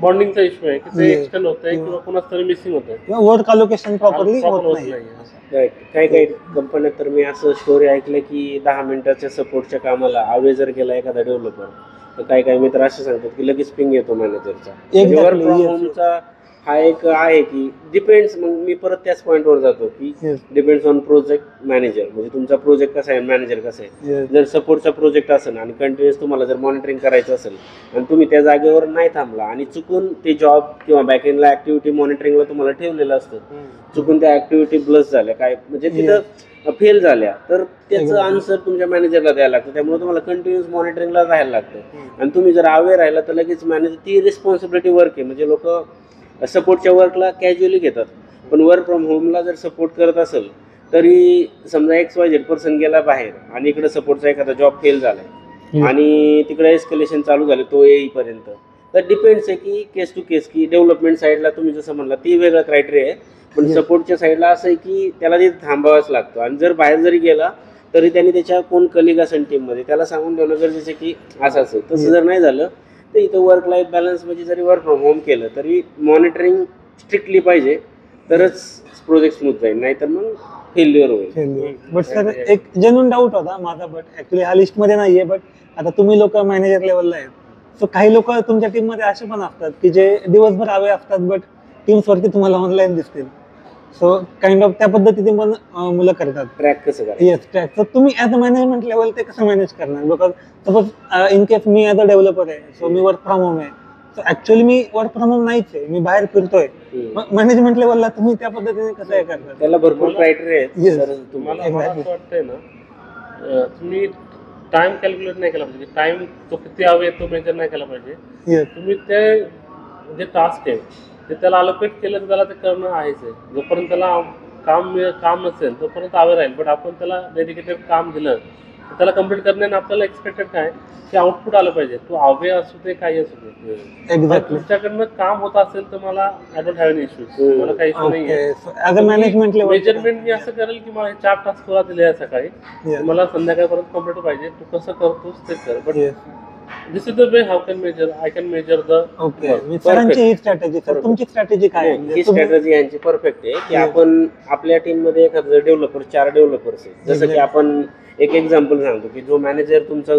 Speaker 2: बॉन्डिंगचा इश्यू आहे की ते
Speaker 1: Yes.
Speaker 2: एक्सटेंड होत आहे
Speaker 1: किंवा-
Speaker 2: किंवा कोणाच तरी मिसिंग होत आहे.
Speaker 1: किंवा वर्क अलोकेशन प्रॉपरली होत नाही.
Speaker 3: राईट. काही काही कंपन्यात तर मी असं स्टोरी ऐकलं की 10 मिनिटाच्या सपोर्टच्या कामाला अवे जर केला एखादा डेव्हलपर, तर काही काही मित्र असे सांगतात की लगेच पिंग येतो मॅनेजरचा.
Speaker 1: Exactly,
Speaker 3: work from
Speaker 1: yes.
Speaker 3: होमचा हा एक आहे की डिपेंड्स. मग मी परत त्याच पॉईंटवर जातो की
Speaker 1: Yes.
Speaker 3: Depends on project manager, म्हणजे तुमचा प्रोजेक्ट कसा आहे, मॅनेजर कसा आहे.
Speaker 1: Yes.
Speaker 3: जर सपोर्टचा प्रोजेक्ट असेल आणि कंटिन्युअस तुम्हाला जर मॉनिटरिंग करायचं असेल आणि तुम्ही त्या जागेवर नाही थांबला आणि चुकून ते जॉब किंवा बॅकएंडला ऍक्टिव्हिटी मॉनिटरिंगला तुम्हाला ठेवलेलं असतं, चुकून त्या ऍक्टिव्हिटी ब्लस झाल्या काय म्हणजे तिथं फेल झाल्या, तर त्याचं
Speaker 1: Exactly.
Speaker 3: आन्सर तुमच्या मॅनेजरला द्यायला लागतं. त्यामुळे तुम्हाला कंटिन्युअस मॉनिटरिंगला राहायला लागतं आणि तुम्ही जर अवेअर राहिला तर लगेच मॅनेजर ती रिस्पॉन्सिबिलिटी वर्क आहे. म्हणजे लोक सपोर्टच्या वर्कला कॅज्युअली घेतात, पण वर्क फ्रॉम होमला जर सपोर्ट करत असेल तरी समजा XYZ पर्सन गेला बाहेर आणि इकडे सपोर्टचा एखादा जॉब फेल झालाय आणि तिकडे एस्केलेशन चालू झाले तो येईपर्यंत, तर डिपेंड्स आहे की केस टू केस की डेव्हलपमेंट साईडला तुम्ही जसं म्हणला ती वेगळं क्रायटेरिया आहे, पण सपोर्टच्या साईडला असं आहे की त्याला तिथे थांबावाच लागतो. आणि जर बाहेर जरी गेला तरी त्यांनी त्याच्या कोण कलिग असेल टीममध्ये त्याला सांगून ठेवणं गरजेचं आहे की असं असेल. तसं जर नाही झालं तर इथं वर्क लाईफ बॅलन्स म्हणजे जरी वर्क फ्रॉम होम केलं तरी मॉनिटरिंग स्ट्रिक्टली पाहिजे, तरच प्रोजेक्ट स्मूथ जाईल, नाहीतर मग फेल्युअर होईल.
Speaker 1: बट सर एक जेन्युइन डाऊट होता माझा, बट ऍक्च्युली हा लिस्ट मध्ये नाहीये. बट आता तुम्ही लोक मॅनेजर लेवलला आहेत, सो काही लोक तुमच्या टीम मध्ये असे पण असतात की जे दिवसभर हवे असतात बट टीम्स वरती तुम्हाला ऑनलाईन दिसतील. सो काइंड ऑफ त्या पद्धतीने पण मुलं करतात.
Speaker 3: ट्रॅक कसं करायचं?
Speaker 1: Yes track. तर तुम्ही ऍज अ मॅनेजमेंट लेवल ते कसं मॅनेज करणार? बिकॉज सपोज इन केस मी ऍज अ डेव्हलपर आहे, सो मी वर्क फ्रॉम होम आहे, सो ऍक्च्युअली मी वर्क फ्रॉम होम नाहीच आहे, मी बाहेर फिरतोय. मॅनेजमेंट लेवलला तुम्ही त्या पद्धतीने कसं हे करतात?
Speaker 3: त्याला भरपूर क्रायटेरिया आहेत.
Speaker 1: Yes.
Speaker 3: तर
Speaker 2: तुम्हाला
Speaker 3: तुम्हाला
Speaker 2: मला असं वाटतंय ना, तुम्ही टाइम कॅल्क्युलेट नाही केला पाहिजे. टाइम तो किती हवे तो मेजर नाही केला पाहिजे.
Speaker 1: येस
Speaker 2: तुम्ही ते जे टास्क आहे ते त्याला अलोकेट केलं तर त्याला ते करणं आहेच आहे. जोपर्यंत त्याला काम नसेल तोपर्यंत हवे राहील, बट आपण त्याला डेडिकेटेड काम दिलं तर त्याला कम्प्लीट करण्याने आपल्याला एक्सपेक्टेड काय की आउटपुट आलं पाहिजे. तो हवे असू दे काही असू दे.
Speaker 1: एक्झॅक्टली.
Speaker 2: तुमच्याकडनं काम होत असेल तर मला I don't have any issues, मला काही इश्यू नाही आहे.
Speaker 1: Okay. As a management level
Speaker 2: measurement मी असं करेल की मला 4 टास्क तुला दिले आहे सकाळी,
Speaker 1: Yes.
Speaker 2: मला संध्याकाळपर्यंत कम्प्लीट पाहिजे. तू कसं करतोस ते कर, but
Speaker 1: yes.
Speaker 2: This is the way how can major. I can measure the
Speaker 1: okay. सरांची ही स्ट्रॅटेजी. सर तुमची स्ट्रॅटेजी काय आहे?
Speaker 3: ही
Speaker 1: म्हणजे तुम्ही-
Speaker 3: स्ट्रॅटेजी यांची परफेक्ट आहे की
Speaker 1: Yes.
Speaker 3: आपण आपल्या टीम मध्ये एखादं डेव्हलपर 4 डेव्हलपर्स आहेत. जसं की आपण एक एक्झाम्पल सांगतो की जो मॅनेजर तुमचा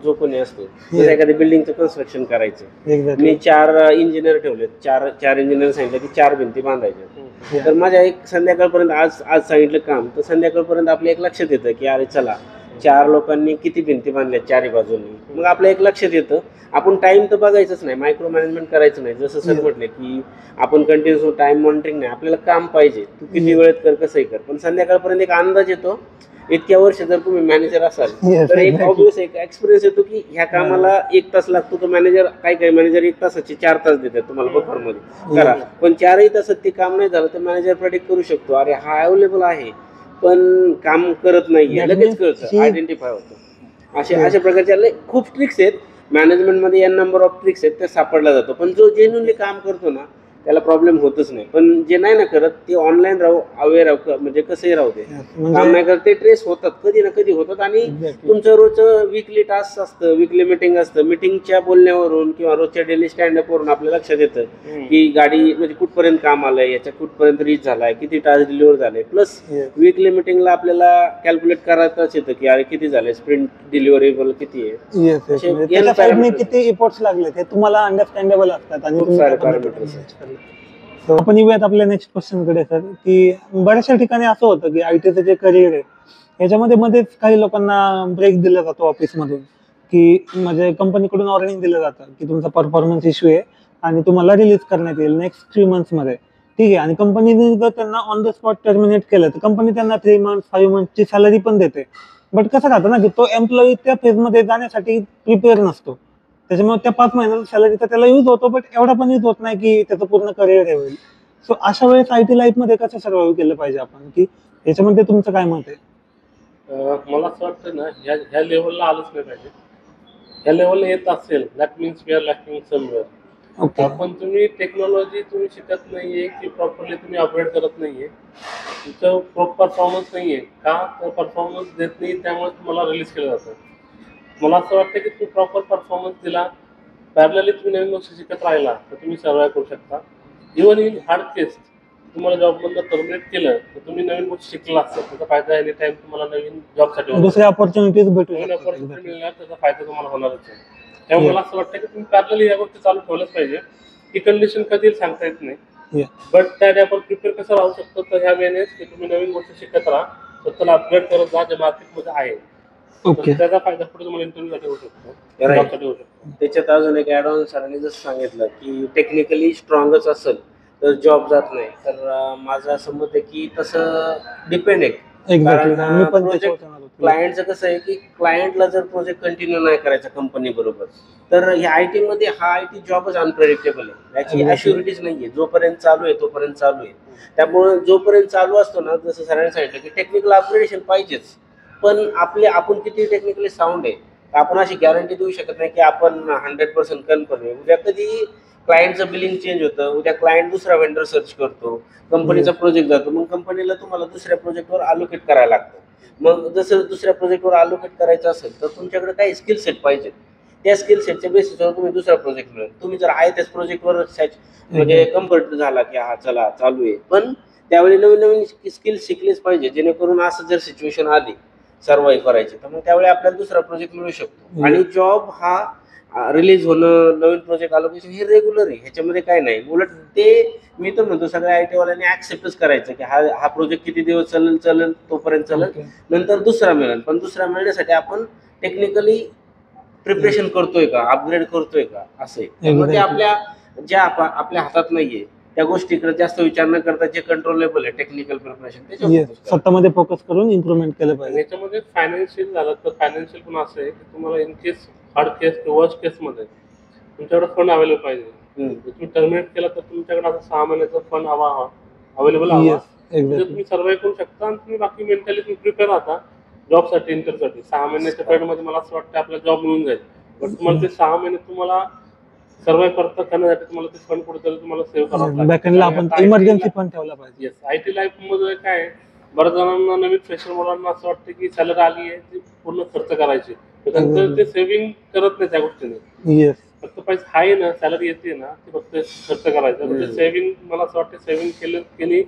Speaker 3: जो कोणी असतो, जसं एखाद्या बिल्डिंगचं कन्स्ट्रक्शन करायचं,
Speaker 1: एक्झॅक्टली.
Speaker 3: मी 4 इंजिनियर ठेवले, 4 इंजिनियर सांगितलं की 4 भिंती बांधायच्या. तर माझ्या एक संध्याकाळपर्यंत आज सांगितलं काम, तर संध्याकाळपर्यंत आपल्या एक लक्षात येतं की अरे चला 4 लोकांनी किती भिंती बांधल्या 4 बाजूंनी. मग आपल्या एक लक्षात येतं. आपण टाइम तर बघायचंच नाही, मायक्रो मॅनेजमेंट करायचं नाही. जसं सर म्हटले की आपण कंटिन्युअस टाइम मॉनिटरिंग नाही, आपल्याला काम पाहिजे, तू किती वेळेत कर कसंही कर, पण संध्याकाळपर्यंत एक अंदाज येतो. इतक्या वर्ष जर तुम्ही मॅनेजर असाल
Speaker 1: Yes,
Speaker 3: तर एक
Speaker 1: exactly.
Speaker 3: ऑब्विस एक एक्सपिरियन्स येतो की ह्या कामाला 1 तास लागतो, तर मॅनेजर काही मॅनेजर 1 तासाचे 4 तास देतात तुम्हाला बफरमध्ये करा. पण 4ही तासात ते काम नाही झालं तर मॅनेजर प्रेडिक्ट करू शकतो अरे हा अवेलेबल आहे पण काम करत नाहीये,
Speaker 1: That
Speaker 3: लगेच
Speaker 1: means
Speaker 3: कळतं,
Speaker 1: he-
Speaker 3: आयडेंटिफाय होतं. अशा प्रकारचे खूप ट्रिक्स आहेत मॅनेजमेंटमध्ये, या नंबर ऑफ ट्रिक्स आहेत, ते सापडला जातो. पण जो जेन्युनली काम करतो ना त्याला प्रॉब्लेम होतच नाही. पण जे नाही ना करत ते ऑनलाईन राहू, अवेअर राहू, म्हणजे कसंही राहू दे, काम नाही करत ते ट्रेस होतात, कधी ना कधी होतात. आणि तुमचं रोजचं वीकली टास्क असतं, वीकली मिटिंग असतं, मिटिंगच्या बोलण्यावरून किंवा रोजच्या डेली स्टँडअप वरून आपल्या लक्षात येतं की गाडी म्हणजे कुठपर्यंत काम आलंय, याच्या कुठपर्यंत रीच झालाय, किती टास्क डिलिव्हर झाले. प्लस वीकली मिटिंगला आपल्याला कॅल्क्युलेट करायलाच येतं की अरे किती झालंय, स्प्रिंट डिलिव्हरेबल किती आहे.
Speaker 1: येस. त्याच्या साईडने किती इफोर्ट्स लागले ते तुम्हाला अंडरस्टँडेबल असतात आणि
Speaker 3: खूप
Speaker 1: तुम्ही
Speaker 3: सारे
Speaker 1: त्या
Speaker 3: parameters
Speaker 1: पद्धतीने manage करता. So, आपण येऊयात आपल्या नेक्स्ट क्वेश्चन कडे सर, की बऱ्याचशा ठिकाणी असं होतं की आयटीचं जे करिअर आहे याच्यामध्ये मध्येच काही लोकांना ब्रेक दिला जातो ऑफिसमधून, की म्हणजे कंपनीकडून वॉर्निंग दिलं जातं की तुमचा परफॉर्मन्स इश्यू आहे आणि तुम्हाला रिलीज करण्यात येईल नेक्स्ट 3 months मध्ये. ठीक आहे. आणि कंपनीने जर त्यांना ऑन द स्पॉट टर्मिनेट केलं तर कंपनी त्यांना 3 months 5 monthsची सॅलरी पण देते. बट कसं राहतं ना की तो एम्प्लॉई त्या फेजमध्ये जाण्यासाठी प्रिपेअर नसतो, त्याच्यामुळे त्या 5 महिन्याचा सॅलरी तर त्याला यूज होतो, बट एवढा पण यूज होत नाही की त्याचं पूर्ण करिअर हे होईल. सो अशा वेळेस आयटी लाईफ मध्ये कसं सर्व्हाइव्ह केलं पाहिजे आपण, की याच्यामध्ये तुमचं काय मत आहे?
Speaker 2: मला असं वाटतं ना ह्या लेवलला आलंच नाही पाहिजे. ह्या लेवलला येत असेल that means we are lacking somewhere.
Speaker 1: Okay.
Speaker 2: आपण तुम्ही टेक्नॉलॉजी तुम्ही शिकत नाहीये की प्रॉपरली तुम्ही अपग्रेड करत नाहीये, तुमचं परफॉर्मन्स नाहीये का, तर परफॉर्मन्स देत नाही त्यामुळे तुम्हाला रिलीज केलं जातं. मला असं वाटतं की तुम्ही प्रॉपर परफॉर्मन्स दिला पॅरलली तुम्ही नवीन गोष्टी शिकत राहिला तर तुम्ही सर्वाइव्ह करू शकता. इव्हन इन हार्ड केस तुम्हाला जॉबमधनं टर्मिनेट केलं तर तुम्ही नवीन गोष्टी शिकला असता, त्याचा फायदा एनी टाइम तुम्हाला नवीन जॉबसाठी होतो.
Speaker 1: दुसऱ्या ऑपॉर्च्युनिटीज भेटू
Speaker 2: नवीन
Speaker 1: शकतात.
Speaker 2: ऑपॉर्च्युनिटी मिळणार, त्याचा फायदा तुम्हाला होणारच आहे. त्यामुळे मला असं वाटतं की तुम्ही पॅरलली या गोष्टी चालू ठेवल्याच पाहिजे. ही कंडिशन कधी सांगता येत नाही,
Speaker 1: Yeah.
Speaker 2: बट त्याने आपण प्रिपेअर कसं राहू शकतो तर ह्या वेळेस की तुम्ही नवीन गोष्टी शिकत राहा, स्वतःला अपग्रेड करत जा जे मार्केटमध्ये आहे.
Speaker 1: ओके.
Speaker 2: तर त्याचा फायदा पुढे तुम्हाला इंटरव्ह्यूसाठी होऊ शकतो,
Speaker 3: Right.
Speaker 2: जॉबसाठी होऊ शकतो.
Speaker 3: त्याच्यात अजून एक ऍड ऑन सरांनी जसं सांगितलं की टेक्निकली स्ट्रॉंगच असेल तर जॉब जात नाही. तर माझं असं मत आहे की तसं डिपेंड आहे.
Speaker 1: एक्झॅक्टली.
Speaker 3: कारण
Speaker 1: मी पण
Speaker 3: project
Speaker 1: त्याच्यावर जाणार होतो.
Speaker 3: क्लायंटचं कसं आहे की क्लायंटला जर प्रोजेक्ट कंटिन्यू नाही करायचा कंपनी बरोबर तर ह्या आयटी मध्ये हा आयटी जॉबच अनप्रेडिक्टेबल आहे. याची
Speaker 1: Exactly.
Speaker 3: अश्युरिटीच नाहीये. जोपर्यंत चालू आहे तोपर्यंत चालू आहे. त्यामुळे जोपर्यंत चालू असतो ना, जसं सरांनी सांगितलं की टेक्निकल अपग्रेडेशन पाहिजेच, पण आपण किती टेक्निकली साऊंड आहे आपण अशी गॅरंटी देऊ शकत नाही की आपण 100% कन्फर्म आहे. उद्या कधी क्लायंटचं बिलिंग चेंज होतं, उद्या क्लायंट दुसरा वेंडर सर्च करतो, कंपनीचा प्रोजेक्ट जातो, मग कंपनीला तुम्हाला दुसऱ्या प्रोजेक्टवर अलोकेट करायला लागतं. मग जसं दुसऱ्या प्रोजेक्टवर अलोकेट करायचं असेल तर तुमच्याकडे काही स्किल सेट पाहिजे. त्या स्किल सेटच्या बेसिसवर तुम्ही दुसरा प्रोजेक्ट मिळेल. तुम्ही जर आहे त्याच प्रोजेक्टवर म्हणजे कम्फर्ट झाला की हा चला चालू आहे, पण त्यावेळी नवीन नवीन स्किल शिकलेच पाहिजे, जेणेकरून असं जर सिच्युएशन आली सर्वाइव्ह करायची तर मग त्यावेळी आपल्याला दुसरा प्रोजेक्ट मिळू शकतो. आणि जॉब हा रिलीज होणं, नवीन प्रोजेक्ट अलोकेशन हे रेग्युलर आहे, ह्याच्यामध्ये काय नाही. उलट ते मी तर म्हणतो सगळ्या आयटी वाल्यांनी ऍक्सेप्टच करायचं की हा प्रोजेक्ट किती दिवस चालेल तोपर्यंत चालेल,
Speaker 1: Okay.
Speaker 3: नंतर दुसरा मिळेल. पण दुसरा मिळण्यासाठी आपण टेक्निकली प्रिपरेशन करतोय का, अपग्रेड करतोय का, असं आहे. त्यामुळे ते ज्या आपल्या हातात नाहीये त्या गोष्टीकडे जास्त विचार न करता जे कंट्रोलेबल आहे टेक्निकल प्रिपरेशन
Speaker 1: Yes.
Speaker 3: त्याच्यावर focus करा.
Speaker 1: स्वतःमध्ये फोकस करून इम्प्रुव्हमेंट केलं
Speaker 2: आणि
Speaker 1: पाहिजे.
Speaker 2: याच्यामध्ये फायनान्शियल झालं तर फायनान्शियल पण असं आहे की तुम्हाला इन केस हार्ड केस किंवा वर्स्ट केसमध्ये तुमच्याकडे फंड अवेलेबल पाहिजे.
Speaker 3: हम्म.
Speaker 2: जर तुम्ही टर्मिनेट केला तर तुमच्याकडे असं 6 महिन्याचा फंड अवेलेबल हवा,
Speaker 1: Yes,
Speaker 2: म्हणजे
Speaker 1: एक्झॅक्टली.
Speaker 2: तुम्ही सर्वाइव्ह करू शकता आणि तुम्ही बाकी मेंटली तुम्ही प्रिपेअर राहता जॉबसाठी, इंटरसाठी. 6 महिन्याच्या पिरियडमध्ये मला असं वाटतं आपला जॉब मिळून जाईल, पण तुम्हाला ते 6 महिने तुम्हाला सर्वाइव्ह करण्यासाठी तुम्हाला ते फंड कुठेतरी तुम्हाला सेव्ह करावं लागेल.
Speaker 1: बॅकएंडला आपण इमर्जन्सी फंड ठेवला पाहिजे.
Speaker 2: येस, आयटी लाईफमध्ये काय आहे, बऱ्याच जणांना नवीन फ्रेशर मुलांना असं वाटतं की सॅलरी आली आहे ती पूर्ण खर्च करायची, तर त्यांचं ते सेव्हिंग करत नाही त्या गोष्टीने.
Speaker 1: येस.
Speaker 2: फक्त पैसे आहे ना, सॅलरी येते ना, ती फक्त खर्च करायचं. म्हणजे सेव्हिंग मला असं वाटतं सेव्हिंग केली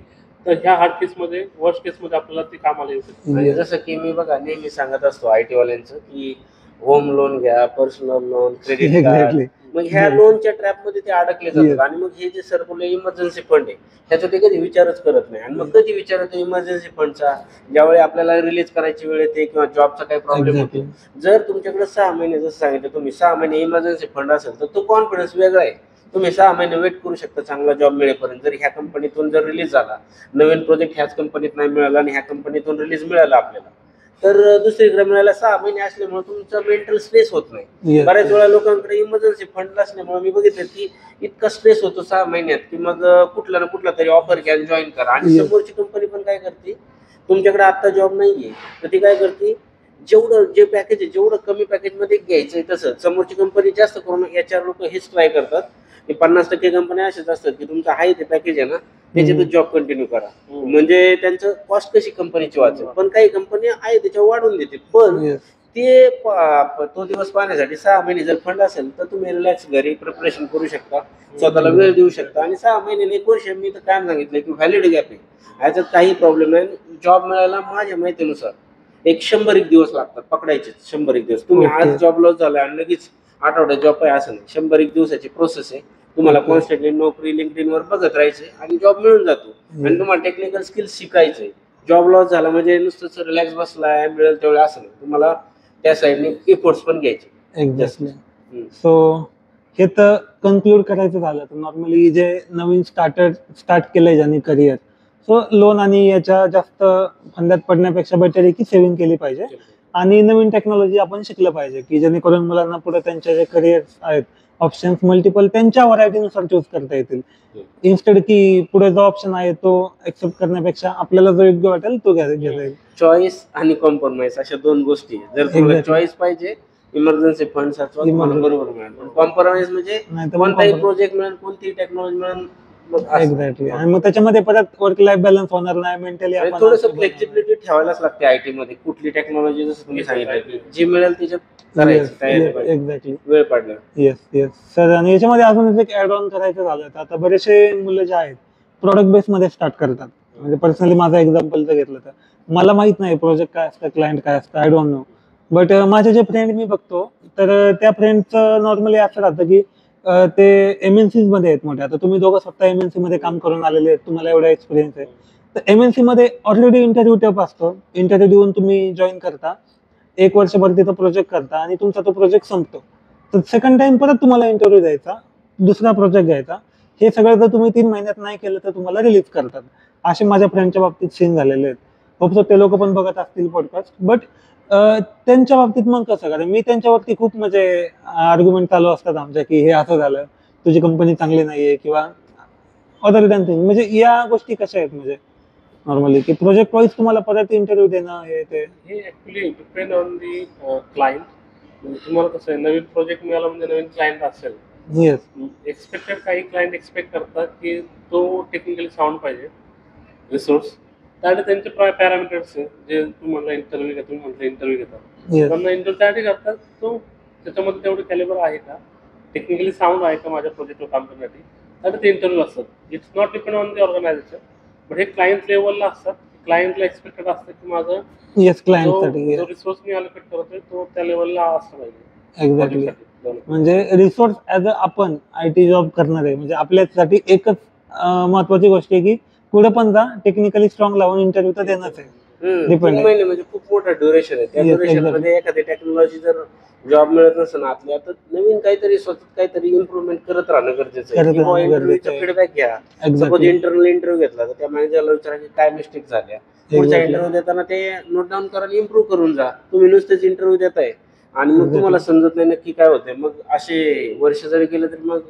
Speaker 2: तर ह्या हार्ड केसमध्ये, वर्स्ट केसमध्ये आपल्याला ती कामाला येऊ शकते.
Speaker 3: आणि जसं की मी बघा नेहमी सांगत असतो आयटी वाल्यांचं की होम लोन घ्या, personal loan, credit card.
Speaker 1: Exactly.
Speaker 3: मग ह्या लोनच्या ट्रॅपमध्ये ते अडकले जातात. आणि मग हे जे सरकुलर इमर्जन्सी फंड आहे त्याचा ते कधी विचारच करत नाही. आणि मग कधी विचार येतो इमर्जन्सी फंडचा, ज्यावेळी आपल्याला रिलीज करायची वेळ येते किंवा जॉबचा काही प्रॉब्लेम होतो. जर तुमच्याकडे 6 महिने, जसं सांगितलं तुम्ही 6 महिने इमर्जन्सी फंड असेल तर तो कॉन्फिडन्स वेगळा आहे. तुम्ही 6 महिने वेट करू शकता चांगला जॉब मिळेपर्यंत. जर ह्या कंपनीतून जर रिलीज झाला, नवीन प्रोजेक्ट ह्याच कंपनीत नाही मिळाला आणि ह्या कंपनीतून रिलीज मिळाला आपल्याला, तर दुसरीकडे मिळायला 6 महिने असल्यामुळे तुमचा मेंटल स्ट्रेस होत नाही.
Speaker 1: Yes.
Speaker 3: बऱ्याच वेळा लोकांकडे इमर्जन्सी फंड असल्यामुळे मी बघितलं की इतका स्ट्रेस होतो 6 महिन्यात की मग कुठला ना कुठला तरी ऑफर घ्या, जॉईन करा. आणि
Speaker 1: Yes.
Speaker 3: समोरची कंपनी पण काय करते, तुमच्याकडे आता जॉब नाहीये तर ती काय करते, जे पॅकेज आहे जेवढं कमी पॅकेजमध्ये घ्यायचंय तसं समोरची कंपनी जास्त करून HR लोक हेच ट्राय करतात की 50% कंपन्या अशाच असतात की तुमचं आहे ते पॅकेज आहे ना त्याच्यातच जॉब कंटिन्यू करा, म्हणजे त्यांचं कॉस्ट कशी कंपनीची वाचेल. पण काही कंपनी आहे त्याच्यावर वाढवून देते. पण
Speaker 1: Yes.
Speaker 3: ते तो दिवस पाहण्यासाठी 6 महिने जर फंड असेल तर तुम्ही रिलॅक्स घरी प्रिपरेशन करू शकता, स्वतःला वेळ देऊ शकता. आणि 6 महिने 1 वर्ष मी तर काय सांगितलं की व्हॅलिड गॅप आहे, ह्याच्यात काही प्रॉब्लेम नाही. जॉब मिळायला माझ्या माहितीनुसार 100 दिवस लागतात पकडायचे. 100 दिवस तुम्ही
Speaker 1: Okay.
Speaker 3: आज जॉब लॉस झाला आणि लगेच आठवड्यात जॉब आहे असं नाही. 100 दिवसाची प्रोसेस आहे. तुम्हाला
Speaker 1: Okay.
Speaker 3: कॉन्स्टंटली नोकरी लिंक्डइनवर बघत राहायचे आणि जॉब मिळून जातो. आणि तुम्हाला टेक्निकल स्किल्स शिकायचे. जॉब लॉस झाला म्हणजे नुसतंच रिलॅक्स बसलाय मिळेल तेवढं असं नाही, तुम्हाला त्या साईडने एफर्ट्स पण घ्यायचे.
Speaker 1: एक्झॅक्टली. सो हे तर कन्क्लूड करायचं झालं तर नॉर्मली जे नवीन स्टार्ट केलंय ज्यांनी करिअर, सो लोन आणि याच्या जास्त फंद्यात पडण्यापेक्षा बेटर आहे की सेव्हिंग केली पाहिजे आणि नवीन टेक्नॉलॉजी आपण शिकलं पाहिजे की जेणेकरून मुलांना पुढे त्यांच्या जे करिअर आहेत ऑप्शन्स मल्टिपल त्यांच्या व्हरायटीनुसार चूज करता येतील. इन्स्टेड की पुढे जो ऑप्शन आहे तो एक्सेप्ट करण्यापेक्षा आपल्याला जो योग्य वाटेल तो घेता येईल.
Speaker 3: चॉईस आणि कॉम्प्रोमाइज अशा 2 गोष्टी. जर तुम्हाला
Speaker 1: Exactly.
Speaker 3: चॉईस पाहिजे इमर्जन्सी फंड साचवा, तुम्हाला बरोबर मिळेल. पण कॉम्प्रोमाइज म्हणजे
Speaker 1: नाहीतर मग
Speaker 3: कोणताही
Speaker 1: compromise.
Speaker 3: प्रोजेक्ट मिळेल, कोणतीही टेक्नॉलॉजी मिळेल, मग असं.
Speaker 1: एक्झॅक्टली. आणि मग त्याच्यामध्ये परत वर्क लाईफ बॅलन्स होणार नाही, मेंटली
Speaker 3: आणि
Speaker 1: आपण
Speaker 3: थोडंसं फ्लेक्झिबिलिटी ठेवायलाच लागते आयटी मध्ये. कुठली टेक्नॉलॉजी जसं तुम्ही सांगितलं की जी मिळेल त्याच्यात करायची तयारी पाहिजे,
Speaker 1: एक्झॅक्टली.
Speaker 3: वेळ पडला.
Speaker 1: Yes yes sir. आणि याच्यामध्ये अजून एक ऍड ऑन करायचं झालं तर आता बरेचसे मुलं जे आहेत प्रोडक्ट बेस मध्ये स्टार्ट करतात. म्हणजे पर्सनली माझा एक्झाम्पल जर घेतलं तर मला माहित नाही प्रोजेक्ट काय असतं, क्लायंट काय असतं, आय डोंट नो. बट माझे जे फ्रेंड मी बघतो तर त्या फ्रेंडचं नॉर्मली असं राहतं की ते एमएनसीज मध्ये आहेत मोठे. आता तुम्ही दोघं स्वतः एमएनसी मध्ये काम करून आलेले आहेत, तुम्हाला एवढा एक्सपिरियन्स आहे. तर एमएनसी मध्ये ऑलरेडी इंटरव्ह्यू टप असतो. इंटरव्ह्यू देऊन तुम्ही जॉईन करता, 1 वर्षभर तिथं प्रोजेक्ट करता आणि तुमचा तो प्रोजेक्ट संपतो. तर सेकंड टाइम परत तुम्हाला इंटरव्ह्यू द्यायचा, दुसरा प्रोजेक्ट घ्यायचा. हे सगळं जर तुम्ही 3 महिन्यात नाही केलं तर तुम्हाला रिलीज करतात. असे माझ्या फ्रेंडच्या बाबतीत सीन झालेले आहेत. होप ते लोक पण बघत असतील पॉडकास्ट. बट त्यांच्या बाबतीत मग कसं, कारण मी त्यांच्यावरती खूप म्हणजे आर्ग्युमेंट चालू असतात आमच्या की हे असं झालं, तुझी कंपनी चांगली नाहीये किंवा अदर दॅन थिंग. म्हणजे या गोष्टी कशा आहेत म्हणजे नॉर्मली की प्रोजेक्ट वाईज तुम्हाला परत इंटरव्ह्यू देणं हे ते.
Speaker 2: हे actually depend on the client. म्हणजे तुम्हाला कसं आहे, नवीन प्रोजेक्ट मिळाला म्हणजे नवीन क्लायंट असेल,
Speaker 1: येस
Speaker 2: एक्सपेक्टेड काही क्लायंट एक्सपेक्ट करतात की तो टेक्निकली साऊंड पाहिजे रिसोर्स. त्यासाठी त्यांचे पॅरामीटर्स आहे, जे तू म्हणला इंटरव्ह्यू घेतो, तुम्ही म्हटलं इंटरव्ह्यू घेतात.
Speaker 1: येस
Speaker 2: त्यांना इंटरव्ह्यू त्यासाठी करतात तो त्याच्यामध्ये तेवढं कॅलिबर आहे का, टेक्निकली साऊंड आहे का माझ्या प्रोजेक्टवर काम करण्यासाठी. त्यासाठी ते इंटरव्ह्यू असतात. It's not depend on the organisation, but हे क्लायंट लेवलला असतात. क्लायंटला एक्सपेक्टेड असतं की माझं
Speaker 1: येस क्लायंटसाठी.
Speaker 2: जो रिसोर्स मी अलोकेट करतोय तो त्या लेवलला असला पाहिजे
Speaker 1: एक्झॅक्टली.
Speaker 2: project साठी.
Speaker 1: म्हणजे रिसोर्स ऍज अ आपण आयटी जॉब करणार आहे म्हणजे आपल्यासाठी एकच महत्वाची गोष्ट आहे की पुढे पण जा, टेक्निकली स्ट्रॉंग लावून इंटरव्ह्यू तर देणंच आहे. Depend
Speaker 3: 3
Speaker 1: आहे.
Speaker 3: महिने म्हणजे खूप मोठा ड्युरेशन आहे. त्या
Speaker 1: Yes,
Speaker 3: ड्युरेशन
Speaker 1: exactly.
Speaker 3: मध्ये एखादी टेक्नॉलॉजी जर जॉब मिळत नसेल ना आपल्या, तर नवीन काहीतरी स्वतः काहीतरी इम्प्रुव्हमेंट करत राहणं गरजेचं आहे.
Speaker 1: करत
Speaker 3: किंवा
Speaker 1: राहणं
Speaker 3: इंटरव्ह्यूचा
Speaker 1: गरजेचं आहे.
Speaker 3: फीडबॅक घ्या. Suppose
Speaker 1: exactly.
Speaker 3: इंटरनल इंटरव्ह्यू घेतला तर त्या मॅनेजरला विचारा की काय मिस्टेक झाल्या. पुढचा
Speaker 1: Exactly.
Speaker 3: इंटरव्ह्यू देताना ते नोट डाऊन करा आणि इम्प्रूव्ह करून जा. तुम्ही नुसतेच इंटरव्ह्यू देताय आणि मग
Speaker 1: Exactly.
Speaker 3: तुम्हाला समजत नाही नक्की काय होतंय. मग असे वर्ष जरी केलं तरी मग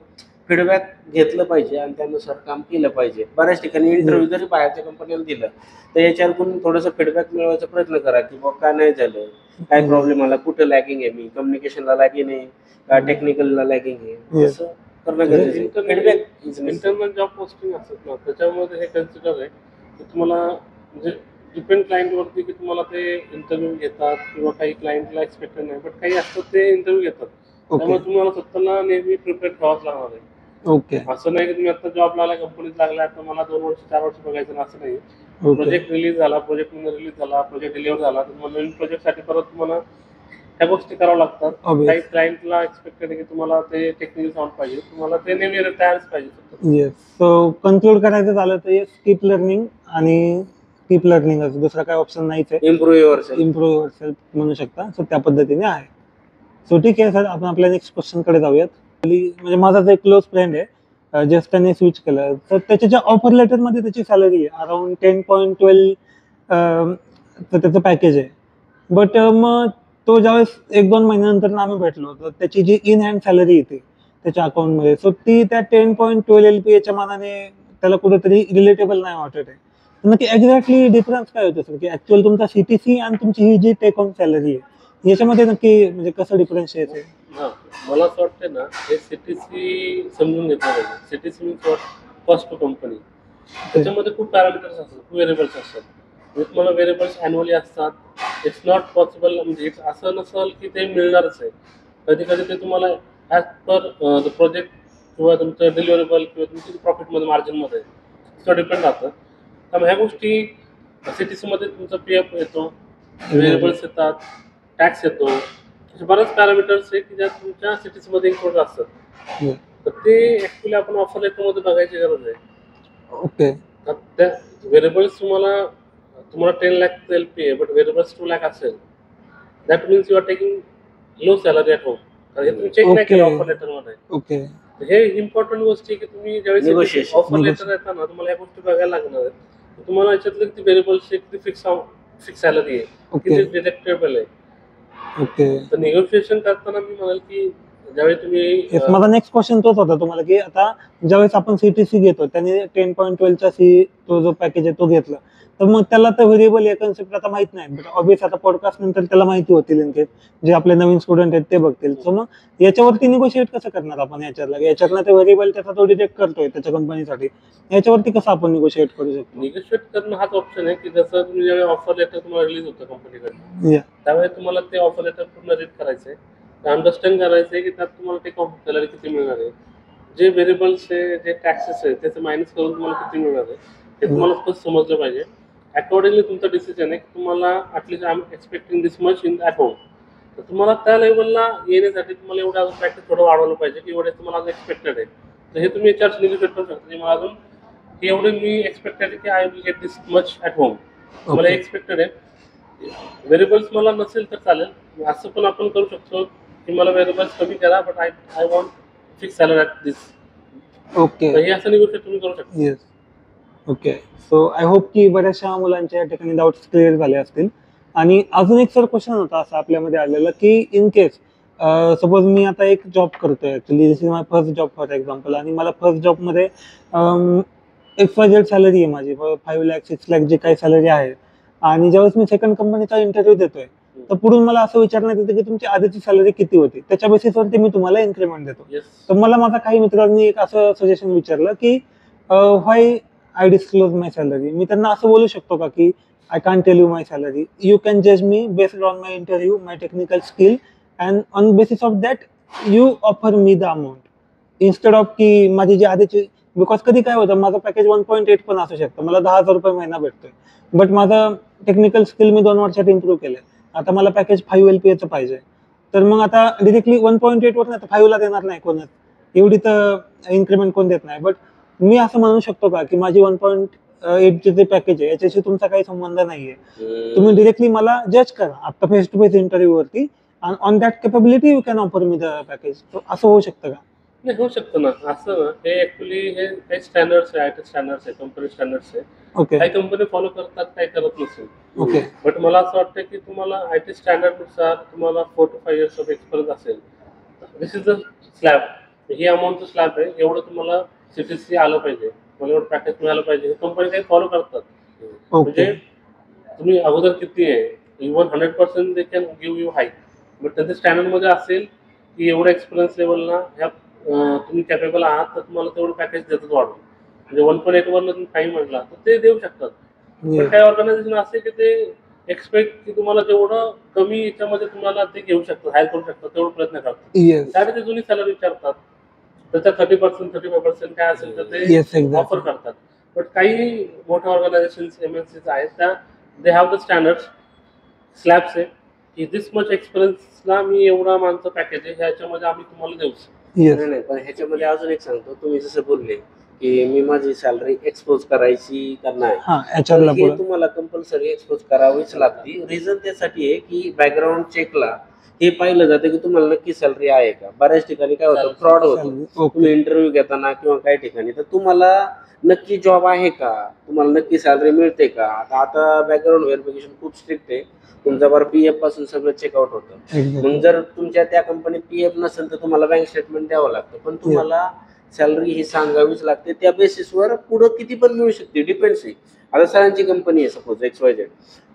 Speaker 3: फीडबॅक घेतलं पाहिजे आणि त्यानुसार काम केलं पाहिजे. बऱ्याच ठिकाणी इंटरव्ह्यू जरी बाहेरच्या कंपनीला दिलं तर याच्यावरून थोडंसं फीडबॅक मिळवायचा प्रयत्न करा की बाबा काय नाही झालं, काय प्रॉब्लेम आला, कुठं लॅगिंग आहे, मी कम्युनिकेशनला लॅगिंग आहे का टेक्निकलला लॅगिंग आहे,
Speaker 1: Yes.
Speaker 3: असं करणं गरजेचं आहे. फीडबॅक
Speaker 2: इंटरनल जॉब पोस्टिंग असतात ना, त्याच्यामध्ये हे कन्सिडर आहे की तुम्हाला म्हणजे डिपेंड क्लायंटवरती की तुम्हाला ते इंटरव्ह्यू घेतात किंवा काही क्लायंटला एक्सपेक्टेड नाही, बट काही असतात ते इंटरव्ह्यू घेतात. त्यामुळे तुम्हाला स्वतःला नेहमी प्रिपेअर ठेवावंच लागणार आहे.
Speaker 1: ओके.
Speaker 2: असं नाही की तुम्ही आता जॉब लागला, कंपनीत लागला तर मला 2 वर्ष 4 वर्ष बघायचं ना, असं नाही.
Speaker 1: ओके.
Speaker 2: प्रोजेक्ट रिलीज झाला, प्रोजेक्ट रिलीज झाला, प्रोजेक्ट डिलिव्हर झाला, तर मग नवीन प्रोजेक्टसाठी परत तुम्हाला ह्या गोष्टी कराव्या लागतात.
Speaker 1: Obvious.
Speaker 2: काही क्लायंटला एक्सपेक्टेड आहे की तुम्हाला ते टेक्निकल साऊंड पाहिजे, तुम्हाला ते नेहमी तयारच पाहिजे.
Speaker 1: येस. सो कन्क्लूड करायचं झालं तर येस, कीप लर्निंग आणि कीप लर्निंग, दुसरा काय ऑप्शन नाहीच आहे.
Speaker 3: Improve yourself.
Speaker 1: इम्प्रूव्ह युअरसेल्फ म्हणू शकता. सो त्या पद्धतीने आहे. सो ठीक आहे सर, आपण आपल्या नेक्स्ट क्वेश्चन कडे जाऊयात. म्हणजे माझा जो एक क्लोज फ्रेंड आहे, जस्ट त्याने स्विच केलं, तर त्याच्या ज्या ऑफर लेटर मध्ये त्याची सॅलरी आहे अराउंड 10.12 तर त्याचं पॅकेज आहे. बट मग तो ज्यावेळेस 1-2 महिन्यानंतर आम्ही भेटलो तर त्याची जी इन हँड सॅलरी येते त्याच्या अकाउंटमध्ये, सो ती त्या 10.12 LPA मानाने त्याला कुठेतरी रिलेटेबल नाही वाटत आहे. नक्की एक्झॅक्टली डिफरन्स काय होतं सर, की ऍक्च्युअल तुमचा CTC आणि तुमची ही जी टेक होम सॅलरी आहे याच्यामध्ये नक्की म्हणजे कसं डिफरन्शिएट आहे?
Speaker 2: हां, मला असं वाटतं ना, हे CTC समजून घेतलं पाहिजे. CTC means what, cost to company. त्याच्यामध्ये खूप पॅरामीटर्स असतात, खूप व्हेरिएबल्स असतात. म्हणजे तुम्हाला व्हेरिएबल्स ॲन्युअली असतात. इट्स नॉट पॉसिबल, म्हणजे इट्स असं नसेल की ते मिळणारच आहे. कधी कधी ते तुम्हाला ॲज पर द प्रोजेक्ट किंवा तुमचं डिलिव्हरेबल किंवा तुमच्या प्रॉफिटमध्ये मार्जिनमध्ये तो डिपेंड राहतं. त्यामुळे ह्या गोष्टी CTCमध्ये तुमचा PF येतो, व्हेरिएबल्स येतात, टॅक्स येतो, असे बरेच पॅरामीटर्स आहे की ज्या तुमच्या CTCमध्ये इन्क्लूड असतात. तर ते ॲक्च्युली आपण ऑफर लेटरमध्ये बघायची गरज आहे.
Speaker 1: ओके.
Speaker 2: त्या व्हेरिएबल्स तुम्हाला 10 लाख LPA आहे, बट व्हेरिएबल्स 2 लाख असेल, that means you are taking low salary at home. हे तुम्ही चेक नाही केलं ऑफर लेटरमध्ये.
Speaker 1: ओके.
Speaker 2: हे इम्पॉर्टंट गोष्ट आहे की तुम्ही ज्यावेळेस ऑफर लेटर येताना तुम्हाला ह्या गोष्टी बघायला लागणार आहेत. तुम्हाला याच्यातले किती व्हेरिएबल्स आहे, किती फिक्स सॅलरी आहे, किती डिडक्टेबल आहे.
Speaker 1: ओके.
Speaker 2: तर निगोशिएशन करताना मी म्हणाल की ज्यावेळी तुम्ही
Speaker 1: माझा नेक्स्ट क्वेश्चन तोच होता तुम्हाला, की आता ज्यावेळेस आपण सीटीसी घेतो त्याने 10.12चा सी तो जो पॅकेज आहे तो घेतला, तर मग त्याला तर व्हेरिएबल या कन्सेप्ट आता माहित नाही, बट ऑब्विस आता पॉडकास्ट नंतर त्याला माहिती होतील इनकेस जे आपले नवीन स्टुडंट आहेत ते बघतील. सो मग याच्यावरती निगोशिएट कसं करणार आपण याच्यातनं ते व्हेरिएबल त्याचा तो डिटेक्ट करतोय त्याच्या कंपनीसाठी, याच्यावरती कसं आपण निगोशिएट करू शकतो?
Speaker 2: निगोशिएट करणं हाच ऑप्शन आहे की जसं तुम्ही ज्यावेळी ऑफर लेटर तुम्हाला रिलीज होतं कंपनीकडे, त्यावेळी तुम्हाला ते ऑफर लेटर पूर्ण रीड करायचं आहे, अंडरस्टँड करायचं आहे की त्यात तुम्हाला टेक ऑफ सॅलरी किती मिळणार आहे, जे व्हेरिएबल्स आहे जे टॅक्सेस आहे त्याचं मायनस करून तुम्हाला किती मिळणार आहे हे तुम्हाला स्पष्ट समजलं पाहिजे. अकॉर्डिंगली तुमचा डिसिजन आहे की तुम्हाला at least I am expecting this much in at home, तर तुम्हाला त्या लेवलला येण्यासाठी तुम्हाला एवढं अजून प्रॅक्टिस थोडं वाढवलं पाहिजे की एवढे तुम्हाला अजून एक्सपेक्टेड आहे. तर हे तुम्ही याच्यावर निगोशिएट करू शकता की मला अजून एवढे मी एक्सपेक्टेड आहे की I will get this much at home, मला एक्सपेक्टेड आहे. व्हेरिएबल्स मला नसेल तर चालेल, असं पण आपण करू शकतो की मला व्हेरिएबल्स कमी करा but I want fix salary at this.
Speaker 1: Okay,
Speaker 2: हे असं निगोशिएट तुम्ही करू शकता.
Speaker 1: Yes. Okay, so I hope की बऱ्याचशा मुलांच्या या ठिकाणी डाऊट्स क्लिअर झाले असतील. आणि अजून एक सर क्वेश्चन होता असा आपल्यामध्ये आलेला की इन केस सपोज मी आता एक जॉब करतोय, actually this is my first job for example, आणि मला फर्स्ट जॉबमध्ये XYZ सॅलरी आहे माझी 5 लाख 6 लाख जे काही सॅलरी आहे, आणि ज्यावेळेस मी सेकंड कंपनीचा इंटरव्ह्यू देतोय तर पुढून मला असं विचारण्यात येतं की तुमची आधीची सॅलरी किती होती, त्याच्या बेसिसवरती मी तुम्हाला इन्क्रीमेंट देतो.
Speaker 2: Yes.
Speaker 1: तर मला माझ्या काही मित्रांनी एक असं सजेशन विचारलं की why I disclose my salary. मी त्यांना असं बोलू शकतो का की I can tell you my salary, you can जज me based on my interview, my technical skill, and on basis of that you offer me the amount, instead of की माझी जी आधीची, बिकॉज कधी काय होतं माझं पॅकेज 1.8 पण असू शकतं, मला 10,000 रुपये महिना भेटतोय, बट माझं टेक्निकल स्किल मी 2 वर्षात इम्प्रूव्ह केलं, आता मला पॅकेज 5 LPAचं पाहिजे. तर मग आता डिरेक्टली 1.8 वर नाही 5 ला देणार नाही कोणच, एवढी तर इन्क्रीमेंट कोण देत नाही. बट मी असं म्हणू शकतो का की माझी 1.8 जे पॅकेज आहे याच्याशी तुमचा काही संबंध नाहीये, तुम्ही डिरेक्टली मला जज करा आता फेस टू फेस इंटरव्ह्यू वरती, आणि on that capability you can offer me the package. असं होऊ शकतं का?
Speaker 2: नाही, होऊ शकतं ना असं ना. हे ऍक्च्युली हे काही स्टँडर्ड्स आहे, IT स्टँडर्ड्स आहे, कंपनी स्टँडर्ड्स आहे.
Speaker 1: ओके
Speaker 2: काही कंपनी फॉलो करतात, काही करत नसेल.
Speaker 1: ओके
Speaker 2: बट मला असं वाटतं की तुम्हाला IT स्टँडर्डनुसार तुम्हाला 4 to 5 years ऑफ एक्सपिरियन्स असेल, दिस इज द स्लॅब, ही अमाऊंटचं स्लॅब आहे, एवढं तुम्हाला CTC आलं पाहिजे, मला एवढं पॅकेज मिळालं पाहिजे. कंपनी काही फॉलो करतात. म्हणजे तुम्ही अगोदर किती आहे, even 100% they can give you hi, but त्यांच्या स्टँडर्डमध्ये असेल की एवढं एक्सपिरियन्स लेवलला ह्या तुम्ही कॅपेबल आहात तर तुम्हाला तेवढं पॅकेज देतात वाढून. म्हणजे 1.8 वरनं तुम्ही काही म्हटला तर ते देऊ शकतात. पण काही ऑर्गनायझेशन असे की ते एक्सपेक्ट की तुम्हाला जेवढं कमी याच्यामध्ये तुम्हाला ते घेऊ शकतात, हायर करू शकतात, तेवढं प्रयत्न करतात. त्यासाठी ते जुनी सॅलरी विचारतात, त्याच्या 30% 35% काय असेल तर ते ऑफर करतात. बट काही मोठ्या ऑर्गनायझेशन्स MNCs आहेत त्या they have the standards slabs आहे की दिस मच एक्सपिरियन्सला मी एवढा मानचं पॅकेज आहे, ह्याच्यामध्ये आम्ही तुम्हाला देऊ शकतो.
Speaker 3: नाही, पण ह्याच्यामध्ये अजून एक सांगतो, तुम्ही जसं बोलले की मी माझी सॅलरी एक्सपोज करायची का नाही, हे तुम्हाला कंपल्सरी एक्सपोज करावीच लागते. रिझन त्यासाठी आहे की बॅकग्राऊंड चेकला हे पाहिलं जातं की तुम्हाला नक्की सॅलरी आहे का. बऱ्याच ठिकाणी काय होतं, फ्रॉड होतं. तुम्ही इंटरव्ह्यू घेताना किंवा काही ठिकाणी तर तुम्हाला नक्की जॉब आहे का, तुम्हाला नक्की सॅलरी मिळते का. आता बॅकग्राऊंड व्हेरिफिकेशन खूप स्ट्रिक्ट आहे, तुमचा बरं PF पासून सगळं चेकआउट होतं. मग जर तुमच्या त्या कंपनीत PF नसेल तर तुम्हाला बँक स्टेटमेंट द्यावं लागतं, पण तुम्हाला सॅलरी ही सांगावीच लागते. त्या बेसिसवर पुढं किती पण मिळू शकते, डिपेंड्स आहे. आता सरांची कंपनी आहे सपोज XYZ,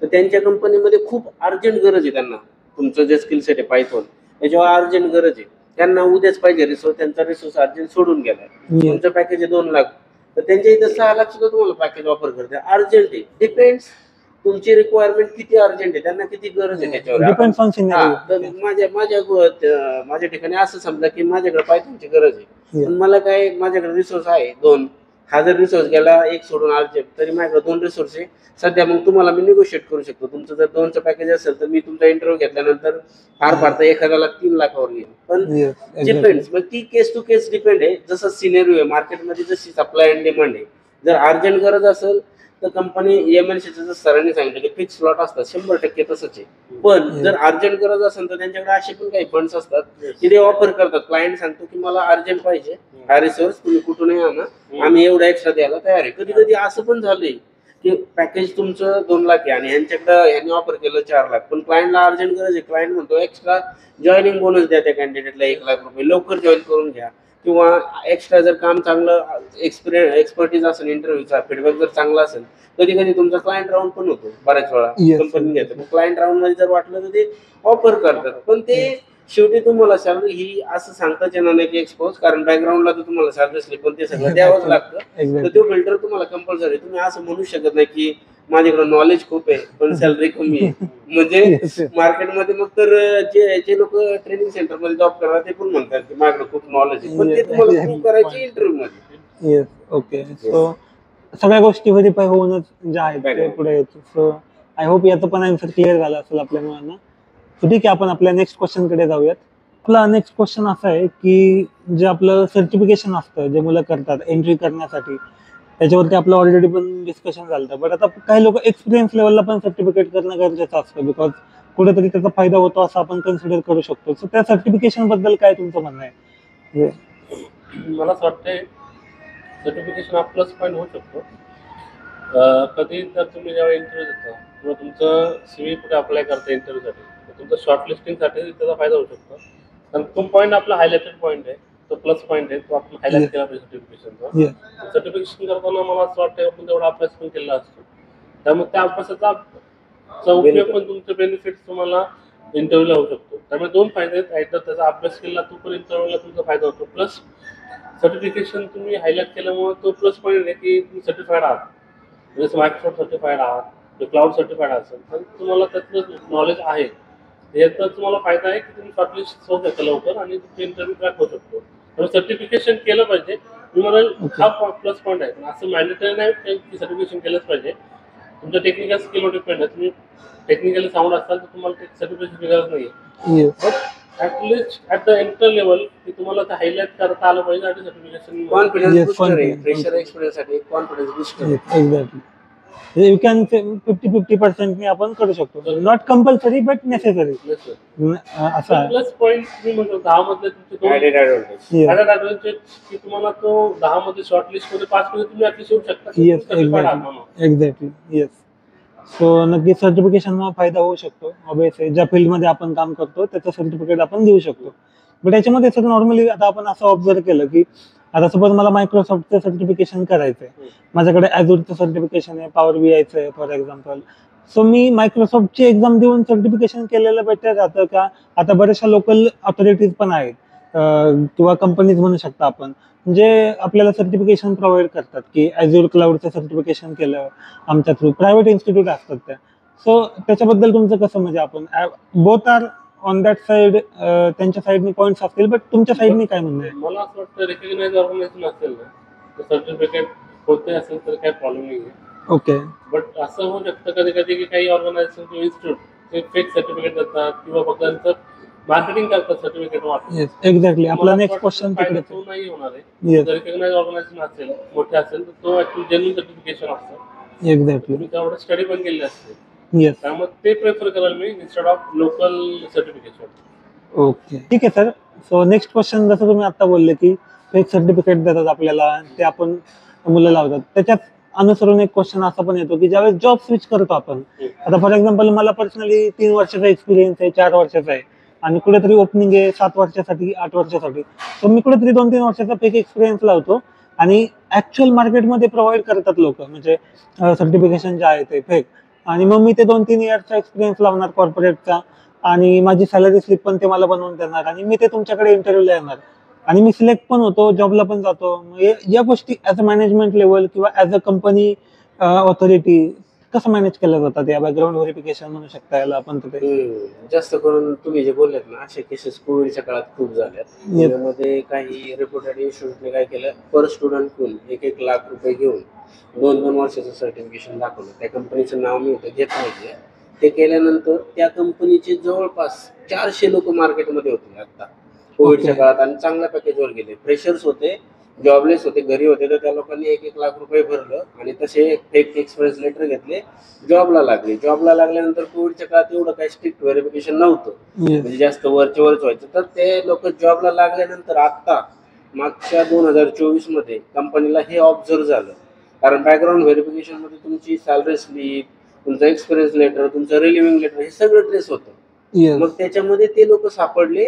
Speaker 3: तर त्यांच्या कंपनीमध्ये खूप अर्जंट गरज आहे त्यांना, तुमचं जे स्किल सेट आहे पायथॉन त्याच्यावर अर्जंट गरज आहे, त्यांना उद्याच पाहिजे रिसोर्स, त्यांचा रिसोर्स अर्जंट सोडून गेलाय, तुमचं पॅकेज आहे 2 लाख, तर त्यांच्या इथं 6 लाख सुद्धा तुम्हाला पॅकेज ऑफर करते. अर्जंट आहे, डिपेंड्स तुमची रिक्वायरमेंट किती अर्जंट आहे, त्यांना किती गरज आहे त्याच्यावर. माझ्या ठिकाणी असं समजा की माझ्याकडे पायथॉनची गरज आहे, पण मला काय माझ्याकडे रिसोर्स आहे 2, हा जर रिसोर्स गेला एक सोडून अर्जंट, तरी माझ्याकडे 2 रिसोर्स आहे सध्या. मग तुम्हाला मी निगोशिएट करू शकतो. तुमचं जर 2चं पॅकेज असेल तर मी तुमचा इंटरव्ह्यू घेतल्यानंतर फार तर एखाद्याला 3 लाखावर घेईल. पण डिपेंड्स, मग ती केस टू केस डिपेंड आहे. जसं सिनेरिओ आहे मार्केटमध्ये, जशी सप्लाय अँड डिमांड आहे. जर अर्जंट गरज असेल तर कंपनी MNCचं जर सरांनी सांगितलं की फिक्स स्लॉट असतात 100% तसंच आहे. पण जर अर्जंट गरज असेल तर त्यांच्याकडे असे पण काही फंड्स असतात की ते ऑफर करतात. क्लायंट सांगतो की मला अर्जंट पाहिजे हा रिसोर्स, तुम्ही कुठूनही आणा, आम्ही एवढा एक्स्ट्रा द्यायला तयार आहे. कधी कधी असं पण झालंय की पॅकेज तुमचं 2 लाख आहे आणि ह्यांनी ऑफर केलं 4 लाख, पण क्लायंटला अर्जंट गरज आहे, क्लायंट म्हणतो एक्स्ट्रा जॉईनिंग बोनस द्या त्या कॅन्डिडेटला 1 लाख रुपये, लवकर जॉईन करून घ्या, किंवा एक्स्ट्रा जर काम चांगलं एक्सपर्टीज असेल, इंटरव्ह्यूचा फीडबॅक जर चांगला असेल, कधी कधी तुमचा क्लायंट राऊंड पण होतो बऱ्याच वेळा
Speaker 1: Yes.
Speaker 3: कंपनी घेते, क्लायंट राऊंड मध्ये जर वाटलं तर ते ऑफर करतात, पण ते शेवटी तुम्हाला सॅलरी ही असं सांगताच येणार नाही की एक्सपोज, कारण बॅकग्राऊंडला तर तुम्हाला सॅलरी स्लिप पण ते सगळं द्यावंच लागतं, तर
Speaker 1: एक्झॅक्टली
Speaker 3: तो फिल्टर तुम्हाला कंपल्सरी. तुम्ही असं म्हणू शकत नाही की माझ्याकडे नॉलेज खूप आहे पण सॅलरी कमी आहे, म्हणजे मार्केटमध्ये मग तर जे लोक ट्रेनिंग सेंटर मध्ये जॉब करतात ते पण म्हणतात की माझ्याकडे खूप नॉलेज आहे, पण ते तुम्हाला प्रूव्ह करायचे इंटरव्ह्यू मध्ये.
Speaker 1: येस. ओके. सो सगळ्या गोष्टी व्हेरीफाय होऊनच ज्या आहेत ते
Speaker 3: Background.
Speaker 1: पुढे येतो. सो आय होप याचं पण आन्सर क्लिअर झालं असेल आपल्या मुलांना. सो ठीक आहे, आपण आपल्या नेक्स्ट क्वेश्चन कडे जाऊयात. आपला नेक्स्ट क्वेश्चन असा आहे की जे आपलं सर्टिफिकेशन असतं जे मुलं करतात एंट्री करण्यासाठी, त्याच्यावरती आपलं ऑलरेडी पण डिस्कशन झालं होतं. बट आता काही लोक एक्सपिरियन्स लेवलला पण सर्टिफिकेट करणं गरजेचं असतं, बिकॉज कुठेतरी त्याचा फायदा होतो असं आपण कन्सिडर करू शकतो. सो त्या सर्टिफिकेशन बद्दल काय तुमचं म्हणणं आहे?
Speaker 2: मला असं वाटतंय सर्टिफिकेशन हा प्लस पॉईंट होऊ शकतो. कधी जर तुम्ही जेव्हा इंटरव्ह्यू देता किंवा तुमचं CV कुठे अप्लाय करता इंटरव्ह्यूसाठी, तर तुमचं शॉर्टलिस्टिंगसाठी त्याचा फायदा होऊ शकतो. कारण तो पॉईंट आपला हायलाइटेड पॉईंट आहे, तो प्लस पॉईंट आहे, तो आपण हायलाइट केला पाहिजे सर्टिफिकेशनचा.
Speaker 1: Yes.
Speaker 2: सर्टिफिकेशन करताना मला असं वाटतं आपण तेवढा अभ्यास पण केलेला असतो, त्यामुळे त्या अभ्यासाचा उपयोग पण तुमचे बेनिफिट्स तुम्हाला इंटरव्ह्यूला होऊ शकतो. त्यामुळे 2 फायदे आहेत. एकदा त्याचा अभ्यास केला तो पण इंटरव्ह्यूला तुमचा फायदा होतो, प्लस सर्टिफिकेशन तुम्ही हायलाइट केल्यामुळे तो प्लस पॉईंट आहे की तुम्ही सर्टिफाईड आहात, जसं मायक्रोसॉफ्ट सर्टिफाईड आहात, क्लाउड सर्टिफाईड असेल तर तुम्हाला त्यातलं नॉलेज आहे, याचा तुम्हाला फायदा आहे की तुम्ही शॉर्टलिस्ट होऊ शकता लवकर आणि तुमचे इंटरव्ह्यू क्रॅक होऊ शकतो. त्यामुळे सर्टिफिकेशन केलं पाहिजे. तुम्हाला हा प्लस पॉईंट आहे, पण असं मॅन्डेटरी नाही की सर्टिफिकेशन केलंच पाहिजे. तुमच्या टेक्निकल स्किलवर डिपेंड आहे. तुम्ही टेक्निकली साऊंड असाल तर तुम्हाला सर्टिफिकेशनची गरज नाही आहे.
Speaker 1: Yes.
Speaker 2: But at least at the enter level की तुम्हाला ते हायलाइट करता आलं पाहिजे आणि सर्टिफिकेशन.
Speaker 3: कॉन्फिडन्स
Speaker 1: Yes,
Speaker 3: बुस्टर आहे,
Speaker 1: confidence.
Speaker 3: फ्रेशर एक्सपिरियन्स साठी confidence booster.
Speaker 1: Exactly. You can 50-50% आपण करू शकतो. Not compulsory but necessary. असं आहे.
Speaker 2: प्लस पॉईंट तुम्ही म्हणतो 10 मधले तुमचे
Speaker 3: added advantage.
Speaker 1: Yes.
Speaker 2: Added advantage की तुम्हाला तो 10 मध्ये शॉर्टलिस्ट मध्ये 5 मध्ये तुम्ही ॲटलिस्ट येऊ शकता की
Speaker 1: Yes,
Speaker 2: तुम्ही certified आहात म्हणून.
Speaker 1: एक्झॅक्टली. येस. सो नक्की सर्टिफिकेशनचा फायदा होऊ शकतो. ऑब्विसली ज्या फील्डमध्ये आपण काम करतो त्याचं सर्टिफिकेट आपण देऊ शकतो. बट याच्यामध्ये सर नॉर्मली आता आपण असं ऑब्झर्व केलं की आता सपोज मला मायक्रोसॉफ्टचं सर्टिफिकेशन करायचं आहे, माझ्याकडे ॲझूरचं सर्टिफिकेशन आहे, पॉवर BIचं आहे फॉर एक्झाम्पल. सो मी मायक्रोसॉफ्टची एक्झाम देऊन सर्टिफिकेशन केलेलं बेटर राहतं का? आता बऱ्याचशा लोकल ऑथॉरिटीज पण आहेत किंवा कंपनीज म्हणू शकता आपण, जे आपल्याला सर्टिफिकेशन प्रोव्हाइड करतात की ॲझूर क्लाउडचं सर्टिफिकेशन केलं आमच्या थ्रू, प्रायव्हेट इन्स्टिट्यूट असतात त्या. सो त्याच्याबद्दल तुमचं कसं, म्हणजे आपण both are on that side, त्यांच्या साईडनी पॉईंट्स असतील, बट तुमच्या साईडनी काय म्हणणं आहे?
Speaker 2: मला असं वाटतं रेकग्नाइज ऑर्गनायझेशन असेल ना तर सर्टिफिकेट होते असेल तर काही प्रॉब्लेम नाही आहे.
Speaker 1: ओके.
Speaker 2: बट असं होऊ शकतं कधी कधी की काही ऑर्गनायझेशन किंवा इन्स्टिट्यूट ते फेक सर्टिफिकेट देतात किंवा फक्त त्यांचं मार्केटिंग करतात सर्टिफिकेट वाटून.
Speaker 1: Yes, exactly. आपला
Speaker 2: मला
Speaker 1: नेक्स्ट
Speaker 2: वाटतं
Speaker 1: क्वेश्चन
Speaker 2: फायदा
Speaker 1: तिकडे.
Speaker 2: तो नाही होणार आहे.
Speaker 1: येस,
Speaker 2: जर रेकग्नाइज ऑर्गनायझेशन असेल, मोठे असेल तर तो ऍक्च्युअली जेन्युइन सर्टिफिकेशन असतं.
Speaker 1: एक्झॅक्टली.
Speaker 2: तुम्ही त्यावर स्टडी पण केलेली असते,
Speaker 1: येस.
Speaker 2: त्यामुळे ते प्रेफर कराल मी instead of local certification.
Speaker 1: Okay, ठीक आहे सर. सो नेक्स्ट क्वेश्चन, जसं तुम्ही आता बोलले की फेक सर्टिफिकेट देतात आपल्याला, ते आपण मुलं लावतात, त्याच्यात अनुसरून एक क्वेश्चन असा पण येतो की ज्यावेळेस जॉब स्विच करतो आपण, आता फॉर एक्झाम्पल मला पर्सनली 3 वर्षाचा एक्सपिरियन्स आहे, 4 वर्षाचा आहे, आणि कुठेतरी ओपनिंग आहे 7 वर्षासाठी, 8 वर्षासाठी, तर मी कुठेतरी 2-3 वर्षाचा फेक एक्सपिरियन्स लावतो आणि ऍक्च्युअल मार्केटमध्ये प्रोव्हाइड करतात लोक, म्हणजे सर्टिफिकेशन जे आहे ते फेक, आणि मग मी ते 2-3 इयर्सचा एक्सपिरियन्स लावणार कॉर्पोरेटचा, आणि माझी सॅलरी स्लिप पण ते मला बनवून देणार, आणि मी ते तुमच्याकडे इंटरव्ह्यूला येणार, आणि मी सिलेक्ट पण होतो, जॉबला पण जातो. या गोष्टी ॲज अ मॅनेजमेंट लेवल किंवा ॲज अ कंपनी ऑथॉरिटी कसं मॅनेज केल्या जातात? या बॅकग्राऊंड व्हेरिफिकेशन म्हणू शकता याला आपण.
Speaker 3: जास्त करून तुम्ही जे बोललेत ना, असे केसेस कोविडच्या काळात खूप झाल्यात. पुण्यामध्ये काही रेप्युटेड इन्स्टिट्यूटने काय केलं, पर स्टुडंट घेऊन 1-1 लाख रुपये घेऊन 2-2 वर्षाचं सर्टिफिकेशन दाखवलं. त्या कंपनीचं नाव मी होतं घेत नाही. ते केल्यानंतर त्या कंपनीचे जवळपास 400 लोक मार्केटमध्ये होते आता कोविडच्या काळात, आणि चांगल्या पॅकेजवर गेले. फ्रेशर्स होते, जॉबलेस होते, घरी होते, तर त्या लोकांनी 1-1 लाख रुपये भरलं आणि तसे फेक एक्सपिरियन्स लेटर घेतले, जॉबला लागले. जॉबला लागल्यानंतर कोविडच्या काळात एवढं काही स्ट्रिक्ट व्हेरिफिकेशन नव्हतं, म्हणजे जास्त वरचे वरच व्हायचं. तर ते लोक जॉबला लागल्यानंतर आता मागच्या 2024 मध्ये कंपनीला हे ऑब्झर्व झालं, कारण बॅकग्राऊंड व्हेरिफिकेशन मध्ये तुमची सॅलरी स्लिप, तुमचा एक्सपिरियन्स लेटर, तुमचं रिलिव्हिंग लेटर हे सगळं ट्रेस होतं.
Speaker 1: Yes.
Speaker 3: मग त्याच्यामध्ये ते लोक सापडले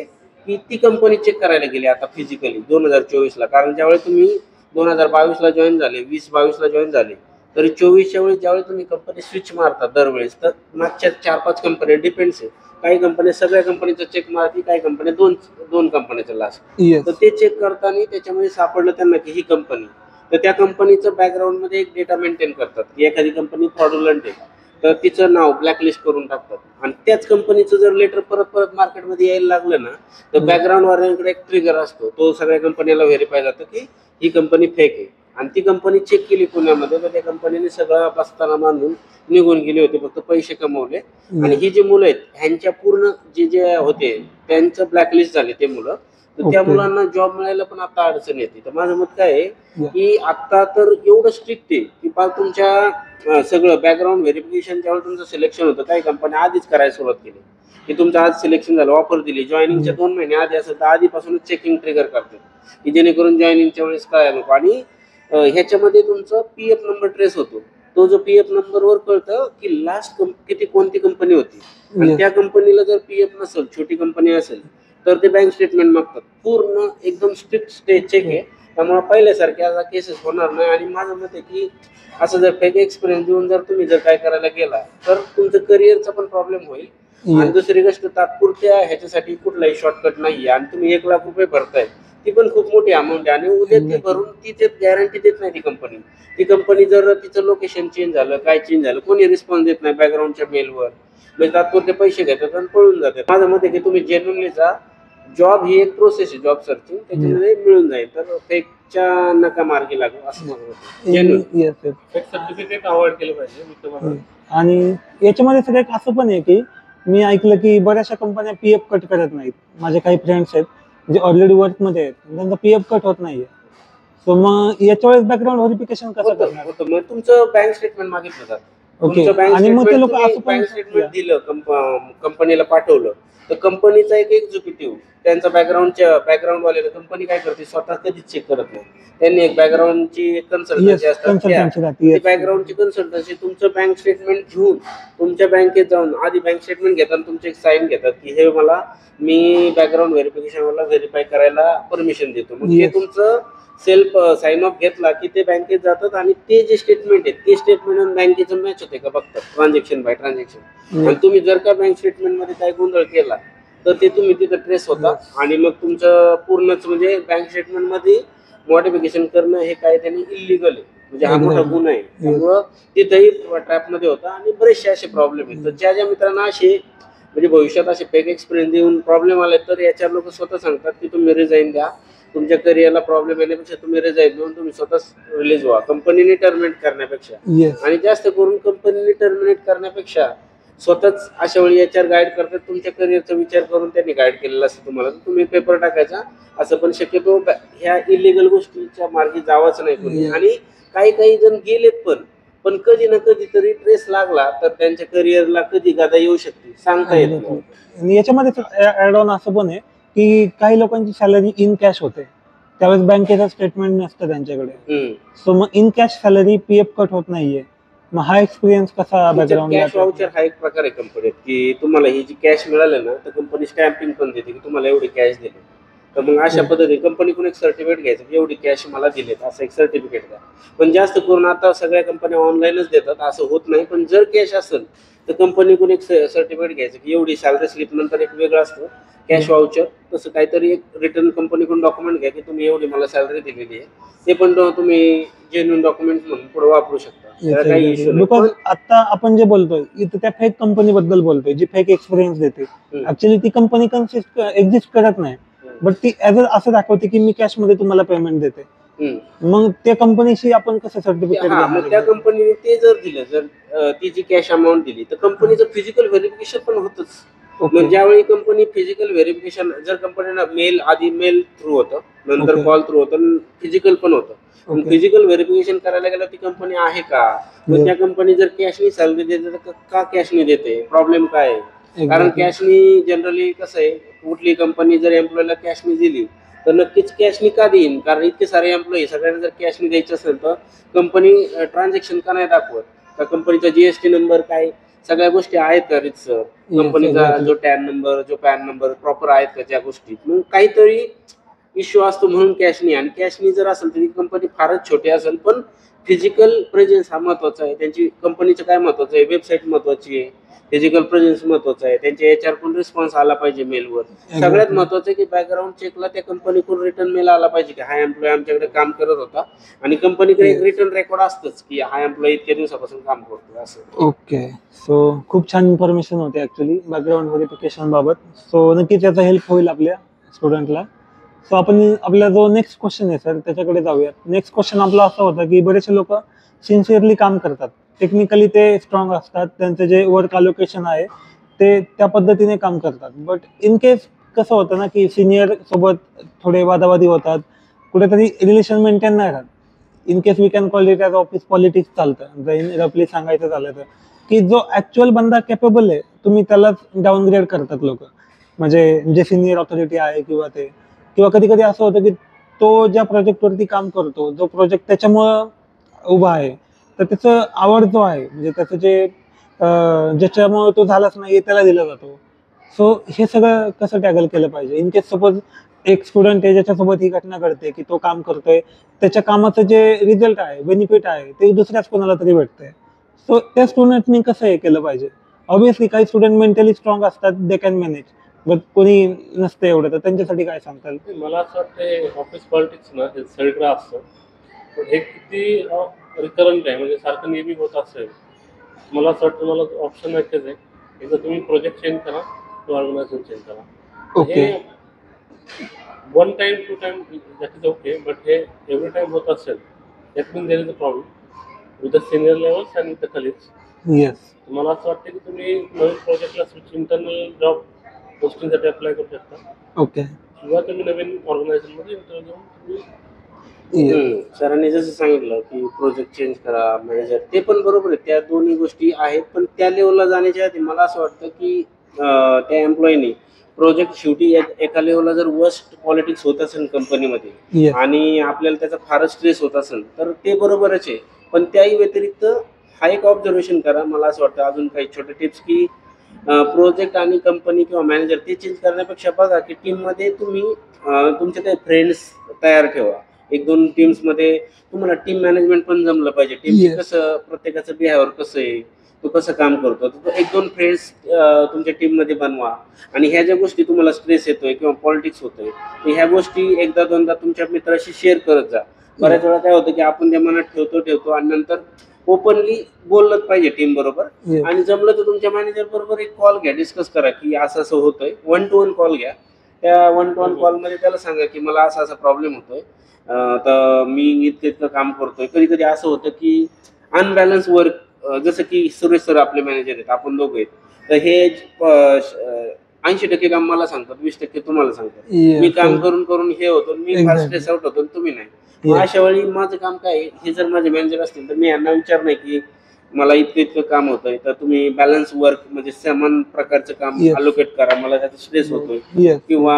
Speaker 3: की ती कंपनी चेक करायला गेली आता फिजिकली 2024ला. कारण ज्यावेळी तुम्ही 2022ला जॉईन झाले, 20-22ला जॉईन झाले, तरी 24च्या वेळी ज्यावेळी तुम्ही कंपनी स्विच मारतात दरवेळेस, तर मागच्या 4-5 कंपन्या डिपेंड्स आहे. काही कंपन्या सगळ्या कंपनीचं चेक मारती, काही कंपन्या दोन कंपन्याचं लास्ट.
Speaker 1: Yes.
Speaker 3: तर ते चेक करताना त्याच्यामध्ये सापडलं त्यांना की ही कंपनी, तर त्या कंपनीचं बॅकग्राऊंडमध्ये एक डेटा मेंटेन करतात की एखादी कंपनी फ्रॉडुलंट आहे तर तिचं नाव ब्लॅकलिस्ट करून टाकतात. आणि त्याच कंपनीचं जर लेटर परत परत मार्केटमध्ये यायला लागलं ना, तर बॅकग्राऊंड वाल्यांकडे एक ट्रिगर असतो, तो सगळ्या कंपनीला व्हेरीफाय जातं की ही कंपनी फेक आहे. आणि ती कंपनी चेक केली पुण्यामध्ये, तर त्या कंपनीने सगळा बस्ताना बांधून निघून गेले होते, फक्त पैसे कमवले. आणि ही जी मुलं आहेत ह्यांच्या पूर्ण जे होते त्यांचं ब्लॅकलिस्ट झाले ते मुलं. तर त्या
Speaker 1: Okay.
Speaker 3: मुलांना जॉब मिळायला पण आता अडचण येते. तर माझं मत काय आहे
Speaker 1: Yeah.
Speaker 3: की आता तर एवढं स्ट्रिक्ट आहे की पार तुमच्या सगळं बॅकग्राऊंड व्हेरिफिकेशन ज्यावेळी तुमचं सिलेक्शन होतं, काही कंपन्या आधीच करायला सुरुवात केली की तुमचं आज सिलेक्शन झालं, ऑफर दिली, जॉईनिंगच्या 2 महिने आधी असेल तर आधीपासूनच चेकिंग ट्रिगर करतात की जेणेकरून जॉईनिंगच्या वेळेस काय नको. आणि ह्याच्यामध्ये तुमचा पीएफ नंबर ट्रेस होतो. तो जो पीएफ नंबरवर कळतं की लास्ट कोणती कंपनी होती. आणि
Speaker 1: Yes.
Speaker 3: त्या कंपनीला जर पीएफ नसेल, छोटी कंपनी असेल, तर ते बँक स्टेटमेंट मागतात. पूर्ण एकदम स्ट्रिक्ट चेक आहे. त्यामुळे पहिल्यासारखे आता केसेस होणार नाही. आणि माझं मत आहे की असं जर फेक एक्सपिरियन्स देऊन जर तुम्ही जर काय करायला गेला तर तुमचं करिअरचा पण प्रॉब्लेम होईल. आणि
Speaker 1: Yes.
Speaker 3: दुसरी गोष्ट, तात्पुरत्या ह्याच्यासाठी कुठलाही शॉर्टकट नाही. आणि तुम्ही 1 लाख रुपये भरताय, ती पण खूप मोठी अमाऊंट आहे. आणि उद्या ती भरून ती गॅरंटी देत नाही ती कंपनी जर तिचं लोकेशन चेंज झालं, काय चेंज झालं, कोणी रिस्पॉन्स देत नाही बॅकग्राऊंडच्या मेलवर, म्हणजे तात्पुरते पैसे घेतात आणि पळून जातात. माझं मत आहे की तुम्ही जेन्युइनली जा. जॉब ही एक प्रोसेस आहे, जॉब सर्चिंग, त्याच्यामध्ये मिळून जाईल. तर फेकच्या नका मार्गी लागू असं माझं मत आहे. Genuine.
Speaker 1: Yes, yes.
Speaker 2: Fake certificate avoid केलं पाहिजे मी तुम्हाला.
Speaker 1: आणि याच्यामध्ये सर एक असं पण आहे की मी ऐकलं की बऱ्याचशा कंपन्या पीएफ कट करत नाहीत. माझे काही फ्रेंड्स आहेत जे ऑलरेडी वर्कमध्ये आहेत, त्यांचा पीएफ कट होत नाहीये. सो मग याच्या वेळेस बॅकग्राऊंड व्हेरिफिकेशन कसं करणार?
Speaker 3: होतं. मग तुमचं बँक स्टेटमेंट मागितलं जातं.
Speaker 1: ओके.
Speaker 3: तुमचं बँक
Speaker 1: आणि मग ते लोक
Speaker 3: स्टेटमेंट
Speaker 1: असं पण
Speaker 3: बँक स्टेटमेंट दिलं, कंपनीला पाठवलं, तर कंपनीचा एक एक्झिक्युटिव्ह त्यांचा बॅकग्राऊंड वाले कंपनी काय करते, स्वतः कधीच चेक करत नाही. त्यांनी एक बॅकग्राऊंडची कन्सल्टन्सी असतात,
Speaker 1: कन्सल्टन्सी राहते.
Speaker 3: बॅकग्राऊंडची कन्सल्टन्सी तुमचं बँक स्टेटमेंट घेऊन तुमच्या बँकेत जाऊन आधी बँक स्टेटमेंट घेतात, तुमचे एक साईन घेतात की हे मी बॅकग्राऊंड व्हेरिफिकेशन वाला व्हेरीफाय करायला परमिशन देतो. मग ते
Speaker 1: Yes.
Speaker 3: तुमचं सेल्फ साइन ऑफ घेतला की ते बँकेत जातात आणि ते जे स्टेटमेंट आहे ते स्टेटमेंट बँकेचं मॅच होते का बघतात, ट्रान्झॅक्शन बाय ट्रान्झॅक्शन. आणि तुम्ही जर का बँक स्टेटमेंट मध्ये काही गोंधळ केला तर ते तुम्ही तिथं ट्रेस होता. आणि मग तुमचं पूर्णच म्हणजे बँक स्टेटमेंट मध्ये मॉडिफिकेशन करणं हे कायद्याने इलिगल आहे, म्हणजे हा मोठा गुन्हा आहे. त्यामुळं तिथंही ट्रॅपमध्ये होता. आणि बरेचसे असे प्रॉब्लेम आहेत. तर ज्या मित्रांना असे म्हणजे भविष्यात असे फेक एक्सपिरियन्स देऊन प्रॉब्लेम आले तर याच्या लोक स्वतः सांगतात की तुम्ही रिझाईन द्या. तुमच्या करिअरला प्रॉब्लेम येण्यापेक्षा तुम्ही रिझाईन देऊन तुम्ही स्वतःच रिलीज व्हा, कंपनीने टर्मिनेट करण्यापेक्षा.
Speaker 1: Yes.
Speaker 3: आणि जास्त करून कंपनीने टर्मिनेट करण्यापेक्षा स्वतःच अशा वेळी याच्यावर गाईड करतात. तुमच्या करिअरचा विचार करून त्यांनी गाईड केलेला असतं तुम्हाला, तुम्ही पेपर टाकायचा असं. पण शक्यतो ह्या इलिगल गोष्टीच्या मार्गी जावंच नाही कोणी.
Speaker 1: Yes.
Speaker 3: आणि काही जण गेलेत पण कधी ना कधी तरी ट्रेस लागला तर त्यांच्या करिअरला कधी गादा येऊ शकते, सांगता येत नाही.
Speaker 1: आणि याच्यामध्ये ऍड ऑन असं पण आहे की काही लोकांची सॅलरी इन कॅश होते, त्यावेळेस बँकेचं स्टेटमेंट नसतं त्यांच्याकडे. सो मग in cash salary PF cut होत नाहीये. मग हा एक्सपिरियन्स कसा बॅकग्राऊंड?
Speaker 3: कॅश वाउचर हा एक प्रकार आहे कंपनीत की तुम्हाला ही जी कॅश मिळाली ना तर कंपनी स्टॅम्पिंग पण देते की तुम्हाला एवढी कॅश दिली. तर मग अशा पद्धतीने कंपनीकडून एक सर्टिफिकेट घ्यायचं की एवढी कॅश मला दिलेत, असं एक सर्टिफिकेट द्या. पण जास्त करून आता सगळ्या कंपन्या ऑनलाईनच देतात, असं होत नाही. पण जर कॅश असेल तर कंपनीकडून एक सर्टिफिकेट घ्यायचं की एवढी सॅलरी स्लिप नंतर एक वेगळं असतं कॅश वाउचर, तसं काहीतरी एक रिटर्न कंपनीकडून डॉक्युमेंट घ्या की तुम्ही एवढी मला सॅलरी दिलेली आहे. ते पण तुम्ही जेन्युइन डॉक्युमेंट म्हणून पुढे वापरू शकता, त्याला काही इश्यू नाही.
Speaker 1: बिकॉज आता आपण जे बोलतोय इथं त्या फेक कंपनी बद्दल बोलतोय जी फेक एक्सपिरियन्स देते. ऍक्च्युली ती कंपनी एक्झिस्ट करत नाही, बट ती ऍज असं दाखवते की मी कॅश मध्ये तुम्हाला पेमेंट देते. मग त्या कंपनीशी आपण कसं सर्टिफिकेट
Speaker 3: मग त्या कंपनीने ते जर दिलं, जर ती जी कॅश अमाऊंट दिली तर कंपनीचं फिजिकल व्हेरिफिकेशन पण होतच. मग ज्यावेळी कंपनी फिजिकल व्हेरिफिकेशन, जर कंपनीला मेल थ्रू होतं, नंतर कॉल थ्रू होतं, फिजिकल पण होतं. फिजिकल व्हेरिफिकेशन करायला गेलं ती कंपनी आहे का, मग त्या कंपनी जर कॅशनी सॅलरी देते तर का कॅशनी देते, प्रॉब्लेम काय आहे? कारण कॅशनी जनरली कसं आहे, कुठली कंपनी जर एम्प्लॉयला कॅशनी दिली तर नक्कीच कॅशनी का देईन, कारण इतके सारे एम्प्लॉई सगळ्यांना जर कॅशनी द्यायचं असेल तर कंपनी ट्रान्झॅक्शन का नाही दाखवत, का कंपनीचा जीएसटी नंबर काय सगळ्या गोष्टी आहेत का रितसर, कंपनीचा
Speaker 1: exactly.
Speaker 3: जो टॅन नंबर जो पॅन नंबर प्रॉपर आहेत का त्या गोष्टी, मग काहीतरी इश्यू असतो म्हणून कॅशनी. आणि कॅशनी जर असेल तरी कंपनी फारच छोटी असेल, पण फिजिकल प्रेझेन्स हा महत्वाचा आहे. त्यांची कंपनीचं काय महत्वाचं आहे, वेबसाईट महत्वाची आहे, फिजिकल प्रेझेन्स महत्वाचं आहे, त्यांच्या एचआर कडून रिस्पॉन्स आला पाहिजे मेलवर. सगळ्यात महत्वाचं आहे की बॅकग्राऊंड चेकला त्या कंपनीकडून रिटर्न मेल आला पाहिजे की हा एम्प्लॉय आमच्याकडे काम करत होता, आणि कंपनीकडे एक रिटर्न रेकॉर्ड असतंच की हा एम्प्लॉय इतक्या दिवसापासून काम करतो असं.
Speaker 1: ओके, सो खूप छान इन्फॉर्मेशन होते ऍक्च्युली बॅकग्राऊंड व्हेरिफिकेशन बाबत. सो नक्कीच त्याचा हेल्प होईल आपल्या स्टुडंटला. सो आपण आपला जो नेक्स्ट क्वेश्चन आहे सर त्याच्याकडे जाऊयात. नेक्स्ट क्वेश्चन आपला असा होता की बरेचसे लोक सिन्सिअरली काम करतात, टेक्निकली ते स्ट्रॉंग असतात, त्यांचं जे वर्क अलोकेशन आहे ते त्या पद्धतीने काम करतात, बट इन केस कसं होतं ना की सिनियर सोबत थोडे वादावादी होतात, कुठेतरी रिलेशन मेंटेन नाही राहत. In case we can call it as office politics चालतं. जर रफली सांगायचं झालं तर की जो ॲक्च्युअल बंदा कॅपेबल आहे तुम्ही त्यालाच डाऊनग्रेड करतात लोक, म्हणजे जे सिनियर ऑथॉरिटी आहे किंवा कधी कधी असं होतं की तो ज्या प्रोजेक्टवरती काम करतो, जो प्रोजेक्ट त्याच्यामुळं उभा आहे, तर त्याचं आवड जो आहे म्हणजे त्याचं जे ज्याच्यामुळे तो झालाच नाही त्याला दिला जातो. सो हे सगळं कसं टॅकल केलं पाहिजे इन केस सपोज एक स्टुडंट आहे ज्याच्यासोबत ही घटना घडते की तो काम करतोय, त्याच्या कामाचं जे रिझल्ट आहे, बेनिफिट आहे ते दुसऱ्याच कोणाला तरी भेटतंय. सो त्या स्टुडंटनी कसं हे केलं पाहिजे. ऑब्व्हियसली काही स्टुडंट मेंटली स्ट्रॉंग असतात, दे कॅन मॅनेज, बट कोणी नसतं एवढं, तर त्यांच्यासाठी काय सांगताल.
Speaker 2: मला असं वाटतं ऑफिस पॉलिटिक्स ना हे सगळीकडे असतं, पण हे किती रिकरंट आहे म्हणजे सारखं नेहमी होत असेल. मला असं वाटतं मला ऑप्शन एकच आहे, एकदा तुम्ही प्रोजेक्ट चेंज करा किंवा ऑर्गनायझेशन चेंज करा.
Speaker 1: ओके.
Speaker 2: हे one time to time that is okay, but हे एव्हरी टाइम होत असेल that mean there is a problem with the senior levels and with the colleagues.
Speaker 1: Yes.
Speaker 2: मला असं वाटतं की तुम्ही नवीन प्रोजेक्टला स्विच इंटरनल जॉब पोस्टिंगसाठी अप्लाय करू शकता,
Speaker 1: ओके.
Speaker 2: किंवा तुम्ही नवीन ऑर्गनायझेशनमध्ये इंटरव्ह्यू देऊन तुम्ही
Speaker 3: सरांनी जसं सांगितलं की प्रोजेक्ट चेंज करा, मॅनेजर, ते पण बरोबर आहे, त्या दोन्ही गोष्टी आहेत. पण त्या लेवलला जाण्याच्या आधी मला असं वाटतं की त्या एम्प्लॉईनी प्रोजेक्ट शेवटी एका लेवलला जर वर्स्ट पॉलिटिक्स होत असेल कंपनीमध्ये
Speaker 1: येस.
Speaker 3: आणि आपल्याला त्याचा फारच स्ट्रेस होत असेल तर ते बरोबरच आहे. पण त्याही व्यतिरिक्त हा एक ऑब्झर्वेशन करा, मला असं वाटतं अजून काही छोटे टिप्स की प्रोजेक्ट आणि कंपनी किंवा मॅनेजर ते चेंज करण्यापेक्षा बघा की टीममध्ये तुम्ही तुमचे काही फ्रेंड्स तयार ठेवा. एक दोन टीम्समध्ये तुम्हाला टीम मॅनेजमेंट पण जमलं पाहिजे. टीमची
Speaker 1: Yes.
Speaker 3: कसं प्रत्येकाचं बिहेवियर कसं आहे, तो कसं काम करतो, तर एक दोन फ्रेंड्स तुमच्या टीममध्ये बनवा. आणि ह्या ज्या गोष्टी तुम्हाला स्ट्रेस येतोय किंवा पॉलिटिक्स होतोय तर ह्या गोष्टी एकदा दोनदा तुमच्या मित्राशी शेअर करत जा. बऱ्याच वेळा काय होतं की आपण त्या मनात ठेवतो आणि नंतर ओपनली बोललंच पाहिजे टीम बरोबर.
Speaker 1: Yes.
Speaker 3: आणि जमलं तर तुमच्या मॅनेजर बरोबर एक कॉल घ्या, डिस्कस करा की असं असं होतंय. 1 to 1 कॉल घ्या. त्या 1 to 1 कॉलमध्ये त्याला सांगा की मला असा असा प्रॉब्लेम होतोय, तर मी इतकं काम करतोय. कधी कधी असं होतं की अनबॅलन्स वर्क, जसं की सुरेश सर आपले मॅनेजर आहेत, आपण दोघं आहेत, तर हे 80% काम मला सांगतात, 20% तुम्हाला सांगतात.
Speaker 1: Yes.
Speaker 3: मी काम करून करून हे होतो, मी फार
Speaker 1: Exactly.
Speaker 3: स्ट्रेस आउट होतो, तुम्ही नाही. मग
Speaker 1: Yes.
Speaker 3: अशा वेळी माझं काम काय आहे, हे जर माझे मॅनेजर असतील तर मी यांना विचारणार की मला इतकं काम होतंय, तर तुम्ही बॅलन्स वर्क म्हणजे समान प्रकारचं काम
Speaker 1: Yes.
Speaker 3: अलोकेट करा, मला त्याचा स्ट्रेस होतोय.
Speaker 1: येस.
Speaker 3: किंवा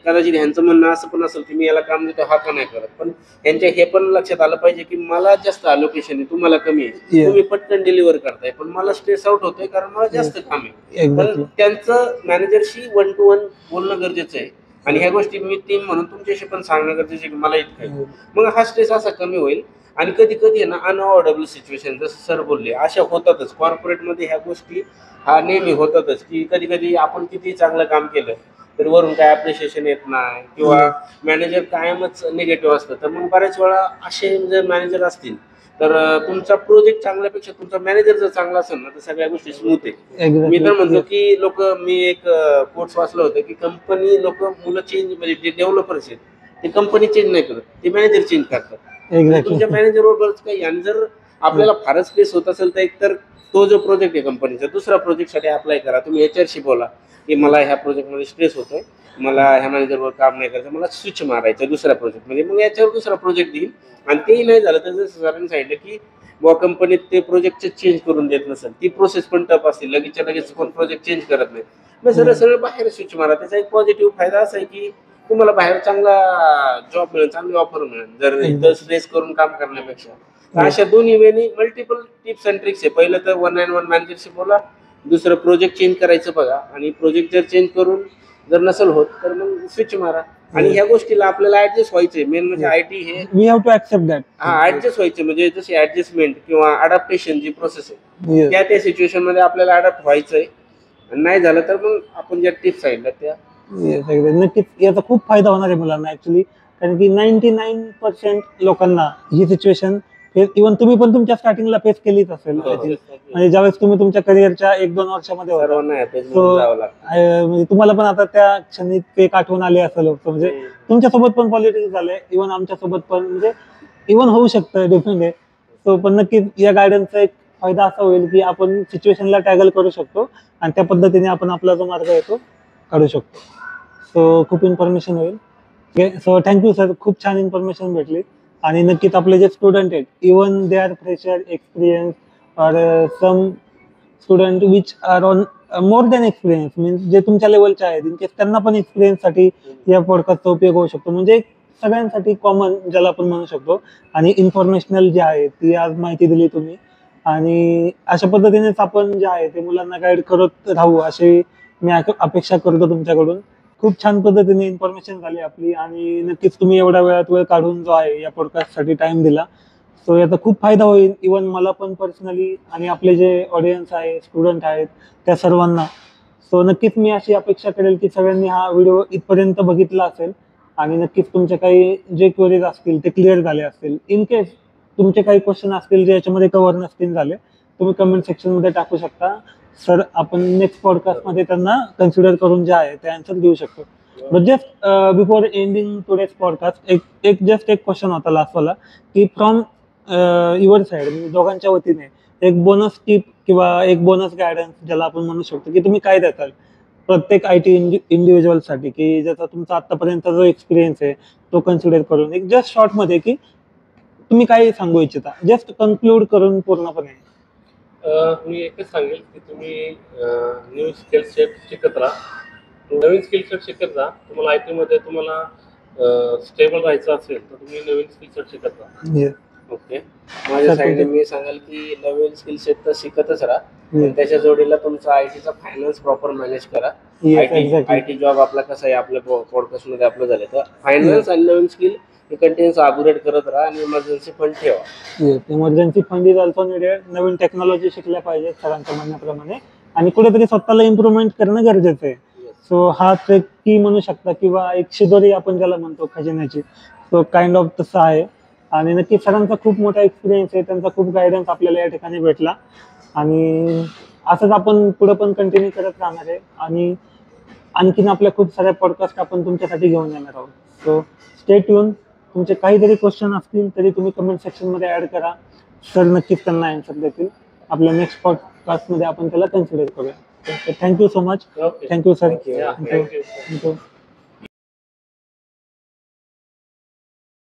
Speaker 3: कदाचित ह्यांचं म्हणणं असं पण असेल की मी याला काम देतो, हा का नाही करत. पण ह्यांच्या हे पण लक्षात आलं पाहिजे की मला जास्त अलोकेशन आहे, तुम्हाला कमी आहे.
Speaker 1: Yes.
Speaker 3: तुम्ही पटकन डिलिव्हर करताय, पण मला स्ट्रेस आउट होतोय कारण मला जास्त काम आहे. पण
Speaker 1: एक्झॅक्टली.
Speaker 3: त्यांचं मॅनेजरशी 1 to 1 बोलणं गरजेचं आहे. आणि ह्या गोष्टी मी टीम म्हणून तुमच्याशी पण सांगणं गरजेचं आहे की मला इतकं आहे. मग हा स्ट्रेस असा कमी होईल. आणि कधी कधी आहे ना अनअवॉइडेबल सिच्युएशन, जसं सर बोलले, अशा होतातच कॉर्पोरेटमध्ये. ह्या गोष्टी हा नेहमी होतातच की कधी कधी आपण किती चांगलं काम केलं तर वरून काय अप्रिशिएशन येत नाही, किंवा मॅनेजर कायमच निगेटिव्ह असतं. तर मग बऱ्याच वेळा असे जर मॅनेजर असतील तर तुमचा प्रोजेक्ट चांगल्यापेक्षा तुमचा मॅनेजर जर चांगला असेल ना तर सगळ्या गोष्टी स्मूथ आहे. मी तर म्हणतो की मी एक कोर्स वाचलं होतं की कंपनी मुलं चेंज म्हणजे जे डेव्हलपर्स आहेत ते कंपनी चेंज नाही करत, ते मॅनेजर चेंज करतात. तुमच्या मॅनेजर बरोबरच काही. आणि जर आपल्याला फारच स्ट्रेस होत असेल तर एकतर तो जो प्रोजेक्ट आहे कंपनीचा, दुसऱ्या प्रोजेक्टसाठी अप्लाय करा. तुम्ही एचआरशी बोला की मला ह्या प्रोजेक्टमध्ये स्ट्रेस होतोय, मला ह्या मॅनेजरवर काम नाही करायचं, मला स्विच मारायचं दुसऱ्या प्रोजेक्टमध्ये. मग याच्यावर दुसरा प्रोजेक्ट देईल. आणि तेही नाही झालं तर जसं सरांनी सांगितलं की बुवा कंपनीत ते प्रोजेक्टचे चेंज करून देत नसेल, ती प्रोसेस पण टफ असते, लगेचच्या लगेच कोण प्रोजेक्ट चेंज करत नाही, मग सरळ बाहेर स्विच मारा. त्याचा एक पॉझिटिव्ह फायदा असा आहे की तुम्हाला बाहेर चांगला जॉब मिळेल, चांगली ऑफर मिळेल जर इथं स्ट्रेस करून काम करण्यापेक्षा. तर अशा दोन्ही वेनी मल्टिपल टिप्स अँड ट्रिक्स आहे. पहिलं तर 191 मॅनेजरशिप बोला, दुसरं प्रोजेक्ट चेंज करायचं बघा, आणि प्रोजेक्ट जर चेंज करून जर नसेल होत तर मग स्विच मारा. आणि ह्या गोष्टीला आपल्याला ऍडजस्ट व्हायचंय. मेन म्हणजे आयटी हे
Speaker 1: we have to accept that.
Speaker 3: Adjust व्हायचं, म्हणजे जशी ऍडजस्टमेंट किंवा अडॅप्टेशन जी प्रोसेस आहे त्या सिच्युएशन मध्ये आपल्याला अडॅप्ट व्हायचंय. आणि नाही झालं तर मग आपण ज्या टिप्स सांगितल्या त्या
Speaker 1: नक्कीच याचा खूप फायदा होणार आहे मुलांना ऍक्च्युली. कारण की 99% लोकांना ही सिच्युएशन इव्हन तुम्ही पण तुमच्या स्टार्टिंगला फेस केलीच असेल. म्हणजे ज्यावेळेस तुम्ही तुमच्या करिअरच्या 1-2 वर्षामध्ये होता,
Speaker 3: सर्वांना हॅपीच म्हणून जावं लागतं.
Speaker 1: म्हणजे तुम्हाला पण आता त्या क्षणी एक आठवण आली असेल. म्हणजे तुमच्यासोबत पण पॉलिटिक्स झाले, इव्हन आमच्यासोबत पण, म्हणजे इव्हन होऊ शकतं डिफरंट आहे. सो पण नक्कीच या गायडन्सचा एक फायदा असा होईल की आपण सिच्युएशनला टॅगल करू शकतो आणि त्या पद्धतीने आपण आपला जो मार्ग आहे तो काढू शकतो. सो खूप इन्फॉर्मेशन होईल. सो थँक्यू सर, खूप छान इन्फॉर्मेशन भेटली. आणि नक्कीच आपले जे स्टुडंट आहेत, even they are fresher, experience, और some student which are on more than experience, means जे तुमच्या लेवलचे आहेत, त्यांना पण एक्सपिरियन्ससाठी या पॉडकास्टचा उपयोग होऊ शकतो. म्हणजे सगळ्यांसाठी कॉमन ज्याला आपण म्हणू शकतो. आणि इन्फॉर्मेशनल जे आहे ती आज माहिती दिली तुम्ही. आणि अशा पद्धतीनेच आपण जे आहे ते मुलांना गाईड करत राहू अशी मी अपेक्षा करतो तुमच्याकडून. खूप छान पद्धतीने इन्फॉर्मेशन झाली आपली. आणि नक्कीच तुम्ही एवढ्या वेळात वेळ काढून जो आहे या पॉडकास्टसाठी टाइम दिला. सो याचा खूप फायदा होईल इवन मला पण पर्सनली, आणि आपले जे ऑडियन्स आहे, स्टुडंट आहेत, त्या सर्वांना. सो नक्कीच मी अशी अपेक्षा करेल की सगळ्यांनी हा व्हिडिओ इथपर्यंत बघितला असेल आणि नक्कीच तुमचे काही जे क्वेरीज असतील ते क्लिअर झाले असतील. इन केस तुमचे काही क्वेश्चन असतील जे याच्यामध्ये कव्हर नसतील झाले, तुम्ही कमेंट सेक्शनमध्ये टाकू शकता. सर आपण नेक्स्ट पॉडकास्टमध्ये त्यांना कन्सिडर करून जे आहे ते आन्सर देऊ शकतो. But just before ending today's podcast एक क्वेश्चन होता लास्टवाला, की फ्रॉम युअर साईड, म्हणजे दोघांच्या वतीने एक बोनस टिप किंवा एक बोनस गायडन्स ज्याला आपण म्हणू शकतो, की तुम्ही काय देताल प्रत्येक IT इंडिव्हिज्युअलसाठी, की ज्याचा तुमचा आतापर्यंत जो एक्सपिरियन्स आहे तो कन्सिडर करून एक जस्ट शॉर्टमध्ये, की तुम्ही काय सांगू इच्छिता, जस्ट कन्क्लूड करून पूर्णपणे.
Speaker 2: मी एकच सांगेल की तुम्ही न्यू स्किल सेट शिकत राहा. नवीन स्किल सेट शिकत राहा. तुम्हाला IT मध्ये तुम्हाला स्टेबल राहायचं असेल तर तुम्ही नवीन स्किल सेट शिकत राहा.
Speaker 3: ओके, माझ्या साईडने मी सांगाल की नवीन स्किल सेट तर शिकतच राहा. त्याच्या जोडीला तुमचा IT चा फायनान्स प्रॉपर मॅनेज करा. IT जॉब आपला कसा आहे, आपल्या पॉडकास्ट मध्ये आपलं झालं तर फायनान्स आणि नवीन स्किल हे कंटिन्यूस अपग्रेड करत राहा. आणि इमर्जन्सी फंड ठेवा.
Speaker 1: Emergency fund is also needed. Naveen technology शिकल्या पाहिजे सरांच्या म्हणण्याप्रमाणे, आणि कुठेतरी स्वतःला इम्प्रुव्हमेंट करणं गरजेचं आहे. सो हाच एक की म्हणू शकता, किंवा एक शिदोरी आपण ज्याला म्हणतो खजिन्याची, सो काइंड ऑफ तसं आहे. आणि नक्की सरांचा खूप मोठा एक्सपिरियन्स आहे, त्यांचा खूप गायडन्स आपल्याला या ठिकाणी भेटला. आणि असंच आपण पुढे पण कंटिन्यू करत राहणार आहे. आणि आणखीन आपल्या खूप साऱ्या पॉडकास्ट आपण तुमच्यासाठी घेऊन येणार आहोत. So stay tune. तुमचे काहीतरी क्वेश्चन असतील तरी तुम्ही कमेंट सेक्शनमध्ये ॲड करा. सर नक्कीच त्यांना आन्सर देतील. आपल्या नेक्स्ट पॉडकास्टमध्ये आपण त्याला कन्सिडर करूया. Thank you so much. Thank you sir.
Speaker 2: Thank you.
Speaker 1: Thank you.